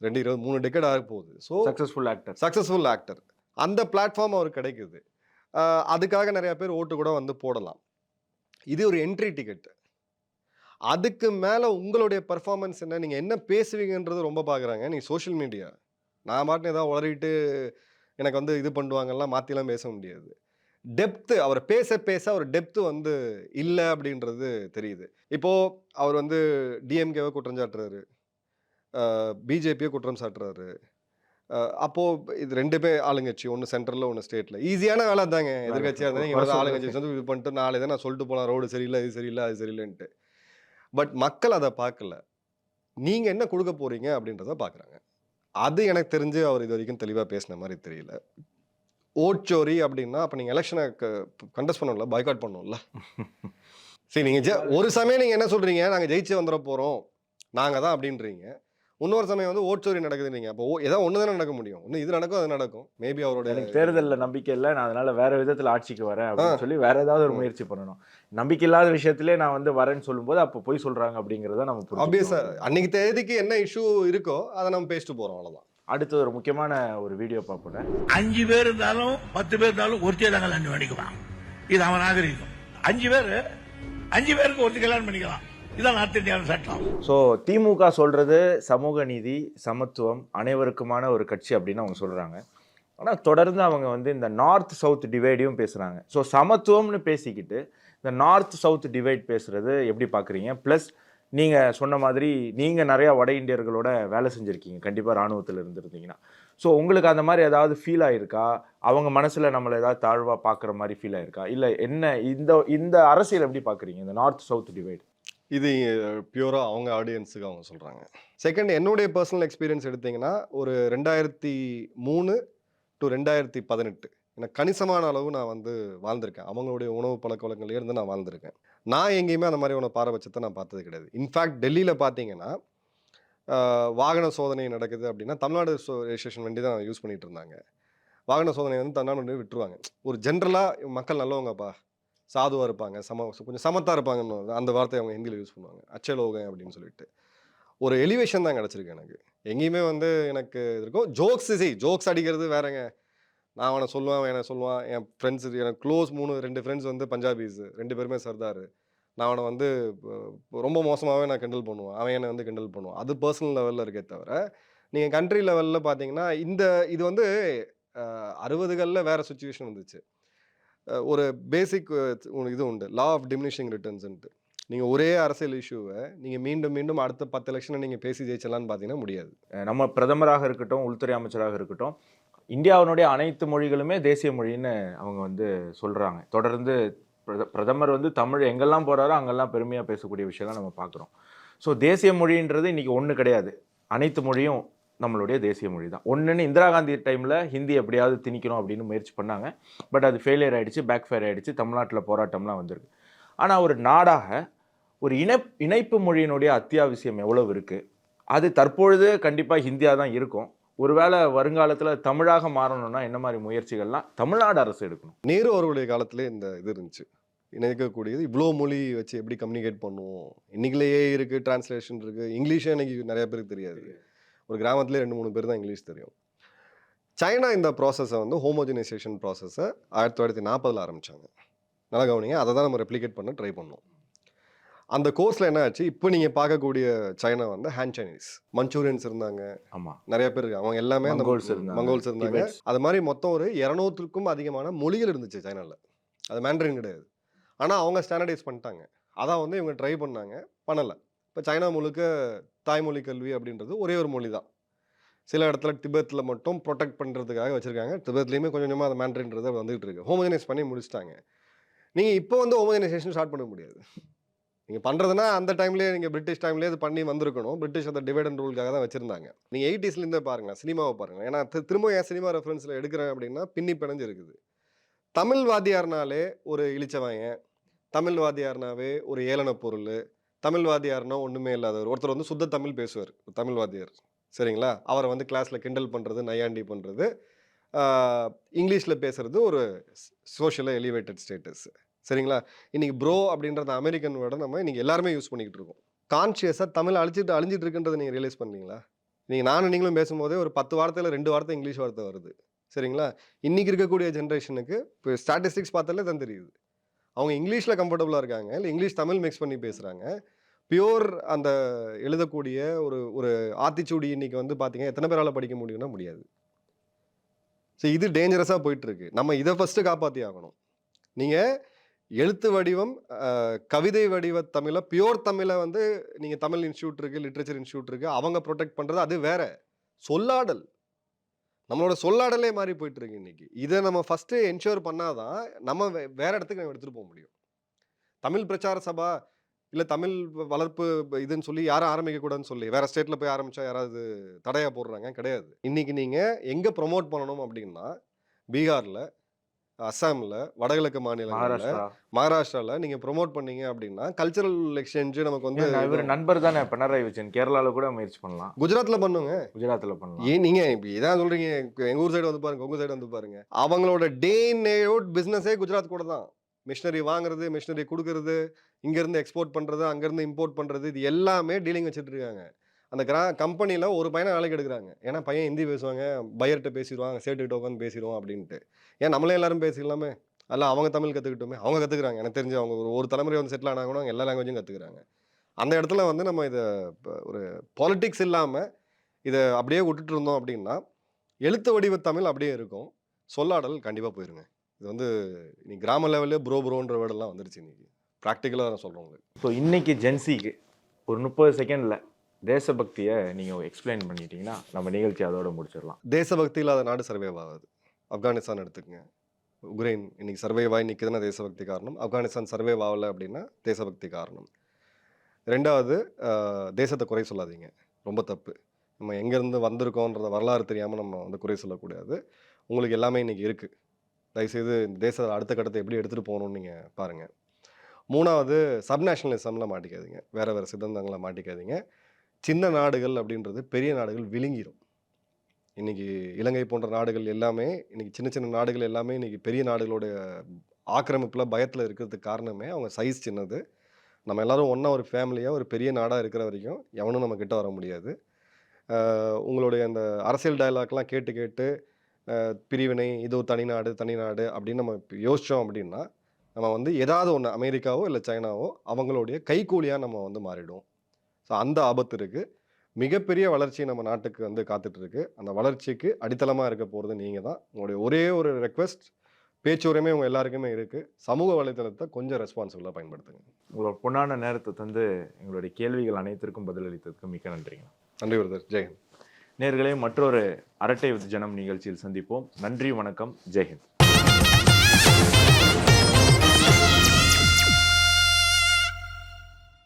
S2: 3 டெக்கேட் ஆக போகுது. So successful actor. அந்த பிளாட்ஃபார்ம் அவருக்கு கிடைக்குது. அதுக்காக நிறையா பேர் ஓட்டு கூட வந்து போடலாம். இது ஒரு என்ட்ரி டிக்கெட். அதுக்கு மேலே உங்களுடைய பர்ஃபார்மன்ஸ் என்ன, நீங்கள் என்ன பேசுவீங்கன்றது ரொம்ப பார்க்குறாங்க. நீங்கள் சோஷியல் மீடியா நான் மாட்டினு ஏதாவது உளறிட்டு எனக்கு வந்து இது பண்ணுவாங்கலாம் மாற்றிலாம் பேச முடியாது. டெப்த்து, அவர் பேச அவர் டெப்த்து வந்து இல்லை அப்படின்றது தெரியுது. இப்போது அவர் வந்து டிஎம்கேவை குற்றம் சாட்டுறாரு, பிஜேபியை குற்றம் சாட்டுறாரு. அப்போது இது 2 ஆளுங்கட்சி, ஒன்று சென்ட்ரலில் ஒன்று ஸ்டேட்டில். ஈஸியான வேலை தாங்க. எதிர்கட்சியாக இருந்தால் நீங்கள் வந்து ஆளுங்கட்சி வந்து இது பண்ணிட்டு நாளை தான் நான் சொல்லிட்டு போகலாம், ரோடு சரியில்லை, இது சரியில்லை, அது சரியில்லைன்ட்டு. பட் மக்கள் அதை பார்க்கல. நீங்கள் என்ன கொடுக்க போகிறீங்க அப்படின்றத பார்க்குறாங்க. அது எனக்கு தெரிஞ்சு அவர் இது வரைக்கும் தெளிவாக பேசின மாதிரி தெரியல. ஓட்சோரி அப்படின்னா அப்போ நீங்கள் எலெக்ஷனை கண்டெஸ்ட் பண்ணணும்ல, பாய்காட் பண்ணணும்ல. சரி, நீங்கள் ஒரு சமயம் நீங்கள் என்ன சொல்கிறீங்க, நாங்கள் ஜெயிச்சு வந்துட போகிறோம், நாங்கள் தான் அப்படின்றீங்க. இன்னொரு சமயம் வந்து ஓட்சோரி நடக்குதுன்றீங்க. அப்போ ஏதாவது ஒன்று தானே நடக்க முடியும். ஒன்று இது நடக்கும், அது நடக்கும். மேபி அவரோட
S1: எனக்கு தேர்தலில் நம்பிக்கை இல்லை, நான் அதனால் வேறு விதத்தில் ஆட்சிக்கு வரேன் அப்படின்னு சொல்லி வேறு ஏதாவது ஒரு முயற்சி பண்ணணும். நம்பிக்கை இல்லாத விஷயத்திலே நான் வந்து வரேன்னு சொல்லும்போது அப்போ போய் சொல்கிறாங்க அப்படிங்கிறத நம்ம
S2: ஆப்வியஸாக அன்றைக்கி தேதிக்கு என்ன இஷ்யூ இருக்கோ அதை நம்ம பேசிட்டு போகிறோம், அவ்வளோதான்.
S1: அடுத்து ஒரு முக்கியமான ஒரு வீடியோ பார்ப்போம்.
S7: 5 பேர் இருந்தாலும் 10 பேர் இருந்தாலும் ஒருத்தே தான் கல்யாணம் பண்ணிக்கலாம். இது அவன் நாகரிகம். 5 பேருக்கு ஒருத்தர் கல்யாணம் பண்ணிக்கலாம். இதான் நார்த் இந்தியாவின் சட்டம்.
S1: ஸோ திமுக சொல்கிறது சமூக நீதி, சமத்துவம், அனைவருக்குமான ஒரு கட்சி அப்படின்னு அவங்க சொல்கிறாங்க. ஆனால் தொடர்ந்து அவங்க வந்து இந்த நார்த் சவுத் டிவைடையும் பேசுகிறாங்க. ஸோ சமத்துவம்னு பேசிக்கிட்டு இந்த நார்த் சவுத் டிவைட் பேசுகிறது எப்படி பார்க்குறீங்க? ப்ளஸ் நீங்கள் சொன்ன மாதிரி நீங்கள் நிறையா வட இந்தியர்களோட வேலை செஞ்சுருக்கீங்க, கண்டிப்பாக இராணுவத்தில் இருந்திருந்தீங்கன்னா. ஸோ உங்களுக்கு அந்த மாதிரி ஏதாவது ஃபீல் ஆகிருக்கா? அவங்க மனசில் நம்மளை ஏதாவது தாழ்வாக பார்க்குற மாதிரி ஃபீல் ஆகிருக்கா? இல்லை என்ன இந்த அரசியல் எப்படி பார்க்குறீங்க, இந்த நார்த் சவுத் டிவைட்?
S2: இது பியூராக அவங்க ஆடியன்ஸுக்கு அவங்க சொல்கிறாங்க. செகண்ட், என்னுடைய பர்சனல் எக்ஸ்பீரியன்ஸ் எடுத்திங்கன்னா ஒரு 2003 to 2018 எனக்கு கணிசமான அளவு நான் வந்து வாழ்ந்திருக்கேன். அவங்களுடைய உணவு பழக்க வழக்கங்களே இருந்து நான் வாழ்ந்திருக்கேன். நான் எங்கேயுமே அந்த மாதிரி உணவு பாரபட்சத்தை நான் பார்த்தது கிடையாது. இன்ஃபேக்ட் டெல்லியில் பார்த்தீங்கன்னா வாகன சோதனை நடக்குது அப்படின்னா தமிழ்நாடு ரெஜிஸ்ட்ரேஷன் வண்டி தான் யூஸ் பண்ணிகிட்டு இருந்தாங்க. வாகன சோதனை வந்து தமிழ்நாடு விட்டுருவாங்க. ஒரு ஜென்ரலாக மக்கள் நல்லவங்கப்பா, சாதுவாக இருப்பாங்க, கொஞ்சம் சமத்தாக இருப்பாங்கன்னு அந்த வார்த்தையை அவங்க ஹிந்தியில் யூஸ் பண்ணுவாங்க, அச்சலோகம் அப்படின்னு சொல்லிட்டு. ஒரு எலிவேஷன் தான் கிடச்சிருக்கு எனக்கு. எங்கேயுமே வந்து எனக்கு இருக்கும் ஜோக்ஸ் அடிக்கிறது வேறங்க. நான் அவனை சொல்லுவேன், அவன் என்ன சொல்லுவான். என் ஃப்ரெண்ட்ஸ் எனக்கு க்ளோஸ் 2 ஃப்ரெண்ட்ஸ் வந்து பஞ்சாபிஸ், 2 பேருமே சர்தார். நான் அவனை வந்து ரொம்ப மோசமாகவே நான் கிண்டல் பண்ணுவேன், அவன் என்னை வந்து கிண்டல் பண்ணுவான். அது பர்சனல் லெவலில் இருக்கே தவிர, நீங்கள் கண்ட்ரி லெவலில் பார்த்தீங்கன்னா இது வந்து 60களில் வேறு சுச்சுவேஷன் வந்துச்சு. ஒரு பேசிக் இது உண்டு, லா ஆஃப் டிமினிஷிங் ரிட்டர்ன்ஸ்ன்ட்டு. நீங்கள் ஒரே அரசியல் இஷ்யூவை நீங்கள் மீண்டும் மீண்டும் அடுத்த 10 எலெக்ஷனை நீங்கள் பேசி ஜெயிச்சலான்னு பார்த்தீங்கன்னா முடியாது.
S1: நம்ம பிரதமராக இருக்கட்டும், உள்துறை அமைச்சராக இருக்கட்டும், இந்தியாவினுடைய அனைத்து மொழிகளுமே தேசிய மொழின்னு அவங்க வந்து சொல்கிறாங்க. தொடர்ந்து பிரதமர் வந்து தமிழ் எங்கெல்லாம் போகிறாரோ அங்கெல்லாம் பெருமையாக பேசக்கூடிய விஷயம்லாம் நம்ம பார்க்குறோம். ஸோ தேசிய மொழின்றது இன்றைக்கி ஒன்று கிடையாது. அனைத்து மொழியும் நம்மளுடைய தேசிய மொழி தான். ஒன்றுன்னு இந்திரா காந்தி டைமில் ஹிந்தி எப்படியாவது திணிக்கணும் அப்படின்னு முயற்சி பண்ணாங்க. பட் அது ஃபெயிலியர் ஆகிடுச்சு, பேக் ஃபயர் ஆகிடுச்சு. தமிழ்நாட்டில் போராட்டம்லாம் வந்திருக்கு. ஆனால் ஒரு நாடாக ஒரு இணைப்பு மொழியினுடைய அத்தியாவசியம் எவ்வளவு இருக்குது? அது தற்பொழுது கண்டிப்பாக ஹிந்தியாக தான் இருக்கும். ஒருவேளை வருங்காலத்தில் தமிழாக மாறணும்னா என்ன மாதிரி முயற்சிகள்லாம் தமிழ்நாடு அரசு எடுக்கணும்?
S2: நேரு அவர்களுடைய காலத்திலே இந்த இது இருந்துச்சு, இணைக்கக்கூடியது. இவ்வளோ மொழி வச்சு எப்படி கம்யூனிகேட் பண்ணுவோம்? இன்னைக்குலேயே இருக்குது, டிரான்ஸ்லேஷன் இருக்குது. இங்கிலீஷே இன்னைக்கு நிறைய பேருக்கு தெரியாது. ஒரு கிராமத்திலே 2-3 பேர் தான் இங்கிலீஷ் தெரியும். சைனா இந்த ப்ராசஸை வந்து ஹோமோஜனைசேஷன் ப்ராசஸை 1940 ஆரம்பித்தாங்க. நல்லா கவனிங்க, அதை தான் நம்ம ரெப்ளிகேட் பண்ண ட்ரை பண்ணோம். அந்த கோர்ஸில் என்ன ஆச்சு, இப்போ நீங்கள் பார்க்கக்கூடிய சைனா வந்து ஹேண்ட் சைனீஸ், மஞ்சூரியன்ஸ் இருந்தாங்க.
S1: ஆமாம்,
S2: நிறைய பேர் இருக்காங்க. அவங்க எல்லாமே அந்த மங்கோல்ஸ் இருந்தாங்க. அது மாதிரி மொத்தம் ஒரு 200க்கும் அதிகமான மொழிகள் இருந்துச்சு சைனாவில். அது மேண்ட்ரின் கிடையாது. ஆனால் அவங்க ஸ்டாண்டர்டைஸ் பண்ணிட்டாங்க. அதான் வந்து இவங்க ட்ரை பண்ணாங்க, பண்ணலை. இப்போ சைனா முழுக்க தாய்மொழி கல்வி அப்படின்றது ஒரே ஒரு மொழி தான். சில இடத்துல திபெத்தில் மட்டும் ப்ரொடெக்ட் பண்ணுறதுக்காக வச்சுருக்காங்க. திபெத்லேயுமே கொஞ்சம் கொஞ்சமாக அந்த மேண்ட்ரின்றது வந்துகிட்டு இருக்கு. ஹோமோஜனைஸ் பண்ணி முடிச்சிட்டாங்க. நீங்கள் இப்போ வந்து ஹோமோஜனைசேஷன் ஸ்டார்ட் பண்ண முடியாது. நீங்கள் பண்ணுறதுனா அந்த டைம்லேயே நீங்கள் பிரிட்டிஷ் டைம்லேயே இது பண்ணி வந்திருக்கணும். பிரிட்டிஷ் அந்த டிவைட் அண்ட் ரூலுக்காக தான் வச்சுருந்தாங்க. நீங்கள் 80ஸ்லேருந்தே பாருங்கள், சினிமாவை பாருங்கள். ஏன்னா திரும்ப என் சினிமா ரெஃபரன்ஸில் எடுக்கிறேன் அப்படின்னா பின்னி பிணைஞ்சு இருக்குது. தமிழ் வாத்தியார்னாலே ஒரு இழிச்சவாயன், தமிழ் வாத்தியார்னாவே ஒரு ஏளன பொருள், தமிழ் வாத்தியார்னா ஒன்றுமே இல்லாதவர். ஒருத்தர் வந்து சுத்த தமிழ் பேசுவார், தமிழ் வாத்தியார், சரிங்களா? அவரை வந்து கிளாஸில் கிண்டல் பண்ணுறது, நையாண்டி பண்ணுறது, இங்கிலீஷில் பேசுகிறது ஒரு சோஷியலாக எலிவேட்டட் ஸ்டேட்டஸ், சரிங்களா? இன்றைக்கி ப்ரோ அப்படின்றத அமெரிக்கன் வேர்டை நம்ம இன்றைக்கி எல்லாருமே யூஸ் பண்ணிக்கிட்டு இருக்கோம். கான்ஷியஸாக தமிழ் அழிஞ்சிட்டு இருக்குன்றதை நீங்கள் ரியலைஸ் பண்ணீங்களா? நீங்களும் பேசும்போதே ஒரு 10 வார்த்தையில் 2 வார்த்தை இங்கிலீஷ் வார்த்தை வருது, சரிங்களா? இன்றைக்கி இருக்கக்கூடிய ஜென்ரேஷனுக்கு இப்போ ஸ்டாட்டிஸ்டிக்ஸ் பார்த்தாலே தான் தெரியுது. அவங்க இங்கிலீஷில் கம்ஃபர்டபுளாக இருக்காங்க, இல்லை இங்கிலீஷ் தமிழ் மிக்ஸ் பண்ணி பேசுகிறாங்க. பியூர் அந்த எழுதக்கூடிய ஒரு ஆத்திச்சூடி இன்றைக்கி வந்து பார்த்தீங்கன்னா எத்தனை பேரால் படிக்க முடியும்னா முடியாது. ஸோ இது டேஞ்சரஸாக போயிட்டுருக்கு. நம்ம இதை ஃபஸ்ட்டு காப்பாற்றி ஆகணும். நீங்கள் எழுத்து வடிவம், கவிதை வடிவ தமிழை, பியூர் தமிழை வந்து நீங்கள் தமிழ் இன்ஸ்டியூட் இருக்குது, லிட்ரேச்சர் இன்ஸ்டியூட் இருக்குது, அவங்க ப்ரொடெக்ட் பண்ணுறது அது வேற. சொல்லாடல், நம்மளோட சொல்லாடலே மாறி போயிட்டுருக்கு இன்றைக்கி. இதை நம்ம ஃபஸ்ட்டு என்ஷூர் பண்ணாதான் நம்ம வேறு இடத்துக்கு நம்ம எடுத்துகிட்டு போக முடியும். தமிழ் பிரச்சார சபா இல்லை தமிழ் வளர்ப்பு இதுன்னு சொல்லி யாரும் ஆரம்பிக்கக்கூடாதுன்னு சொல்லி வேறு ஸ்டேட்டில் போய் ஆரம்பித்தா யாராவது தடையாக போடுறாங்க? கிடையாது. இன்றைக்கி நீங்கள் எங்கே ப்ரொமோட் பண்ணணும் அப்படின்னா, பீகாரில், அஸ்ஸாமில், வடகிழக்கு மாநிலங்களில், மகாராஷ்டிராவில் நீங்கள் ப்ரொமோட் பண்ணீங்க அப்படின்னா கல்ச்சரல் எக்ஸ்சேஞ்சு நமக்கு வந்து
S1: இவர் நண்பர் தானே பினராயி விஜயன், கேரளாவில் கூட முயற்சி பண்ணலாம்.
S2: குஜராத்தில் பண்ணுங்க,
S1: குஜராத்தில் பண்ணலாம்.
S2: ஏன் நீங்கள் இப்போ இதான் சொல்கிறீங்க? எங்கள் ஊர் சைடு வந்து பாருங்கள், உங்கள் சைடு வந்து பாருங்கள். அவங்களோட டே இன் டே அவுட் பிஸ்னஸே குஜராத் கூட தான். மிஷினரி வாங்குறது, மிஷினரி கொடுக்கறது, இங்கேருந்து எக்ஸ்போர்ட் பண்ணுறது, அங்கேருந்து இம்போர்ட் பண்ணுறது, இது எல்லாமே டீலிங் வச்சுட்டு இருக்காங்க. அந்த கம்பெனியில் ஒரு பையனை வேலைக்கு எடுக்கிறாங்க. ஏன்னா பையன் ஹிந்தி பேசுவாங்க, பையர்கிட்ட பேசிடுவாங்க, சேட்டுக்கிட்ட உட்காந்து பேசிடுவோம் அப்படின்ட்டு. ஏன் நம்மளே எல்லாரும் பேசிக்கலாமே? அல்ல அவங்க தமிழ் கற்றுக்கிட்டோமே? அவங்க கற்றுக்குறாங்க. எனக்கு தெரிஞ்சு அவங்க ஒரு தலைமுறை வந்து செட்டில் ஆனாங்கன்னா அவங்க எல்லா லாங்குவேஜும் கற்றுக்குறாங்க. அந்த இடத்துல வந்து நம்ம இதை ஒரு பாலிட்டிக்ஸ் இல்லாமல் இதை அப்படியே விட்டுட்டு இருந்தோம் அப்படின்னா எழுத்து வடிவ தமிழ் அப்படியே இருக்கும், சொல்லாடல் கண்டிப்பாக போயிருங்க. இது வந்து நீ கிராம லெவல்லே ப்ரோன்ற வேர்டெல்லாம் வந்துருச்சு இன்றைக்கி. ப்ராக்டிக்கலாக நான் சொல்கிறேன் உங்களுக்கு.
S1: ஸோ இன்றைக்கி ஜென்சிக்கு ஒரு 30 செகண்டில் தேசபக்தியை நீங்கள் எக்ஸ்பிளைன் பண்ணிட்டீங்கன்னா நம்ம நிகழ்ச்சி அதோட முடிச்சிடலாம்.
S2: தேசபக்தி இல்லாத நாடு சர்வைவ் ஆகாது. ஆப்கானிஸ்தான் எடுத்துக்கங்க, உக்ரைன் இன்னைக்கு சர்வைவ் ஆகி நிற்குதுன்னா தேசபக்தி காரணம். ஆப்கானிஸ்தான் சர்வைவ் ஆகலை அப்படின்னா தேசபக்தி காரணம். 2வது, தேசத்தை குறை சொல்லாதீங்க, ரொம்ப தப்பு. நம்ம எங்கேருந்து வந்திருக்கோன்றத வரலாறு தெரியாமல் நம்ம வந்து குறை சொல்லக்கூடாது. உங்களுக்கு எல்லாமே இன்றைக்கி இருக்குது. தயவுசெய்து இந்த தேச அடுத்த கட்டத்தை எப்படி எடுத்துகிட்டு போகணும்னு நீங்கள் பாருங்கள். 3வது, சப்நேஷனலிசமில் மாட்டிக்காதீங்க, வேறு சித்தாந்தங்களை மாட்டிக்காதீங்க. சின்ன நாடுகள் அப்படின்றது பெரிய நாடுகள் விழுங்கிடும். இன்றைக்கி இலங்கை போன்ற நாடுகள் எல்லாமே, இன்றைக்கி சின்ன சின்ன நாடுகள் எல்லாமே இன்றைக்கி பெரிய நாடுகளோட ஆக்கிரமிப்பில் பயத்தில் இருக்கிறதுக்கு காரணமே அவங்க சைஸ் சின்னது. நம்ம எல்லாரும் ஒன்றா ஒரு ஃபேமிலியாக ஒரு பெரிய நாடாக இருக்கிற வரைக்கும் எவனும் நம்ம கிட்ட வர முடியாது. உங்களுடைய அந்த அரசியல் டயலாக்லாம் கேட்டு கேட்டு பிரிவினை, இது ஒரு தனிநாடு தனிநாடு அப்படின்னு நம்ம யோசித்தோம் அப்படின்னா, நம்ம வந்து ஏதாவது ஒன்று அமெரிக்காவோ இல்லை சைனாவோ அவங்களுடைய கைக்கூலியாக நம்ம வந்து மாறிடுவோம். ஸோ அந்த ஆபத்து இருக்குது. மிகப்பெரிய வளர்ச்சி நம்ம நாட்டுக்கு வந்து காத்துட்ருக்கு. அந்த வளர்ச்சிக்கு அடித்தளமாக இருக்க போகிறது நீங்கள் தான். உங்களுடைய ஒரே ஒரு ரெக்வெஸ்ட், பேச்சுரிமை உங்கள் எல்லாருக்குமே இருக்குது. சமூக வலைத்தளத்தை கொஞ்சம் ரெஸ்பான்சிபிளாக பயன்படுத்துங்க.
S1: உங்களோட பொன்னான நேரத்தை தந்து எங்களுடைய கேள்விகள் அனைத்திற்கும் பதிலளித்ததுக்கு மிக்க நன்றிங்க.
S2: நன்றி பிரதர். ஜெயஹிந்த்.
S1: நேயர்களே, மற்றொரு அரட்டை வித் ஜனம் நிகழ்ச்சியில் சந்திப்போம். நன்றி, வணக்கம், ஜெய்ஹிந்த்.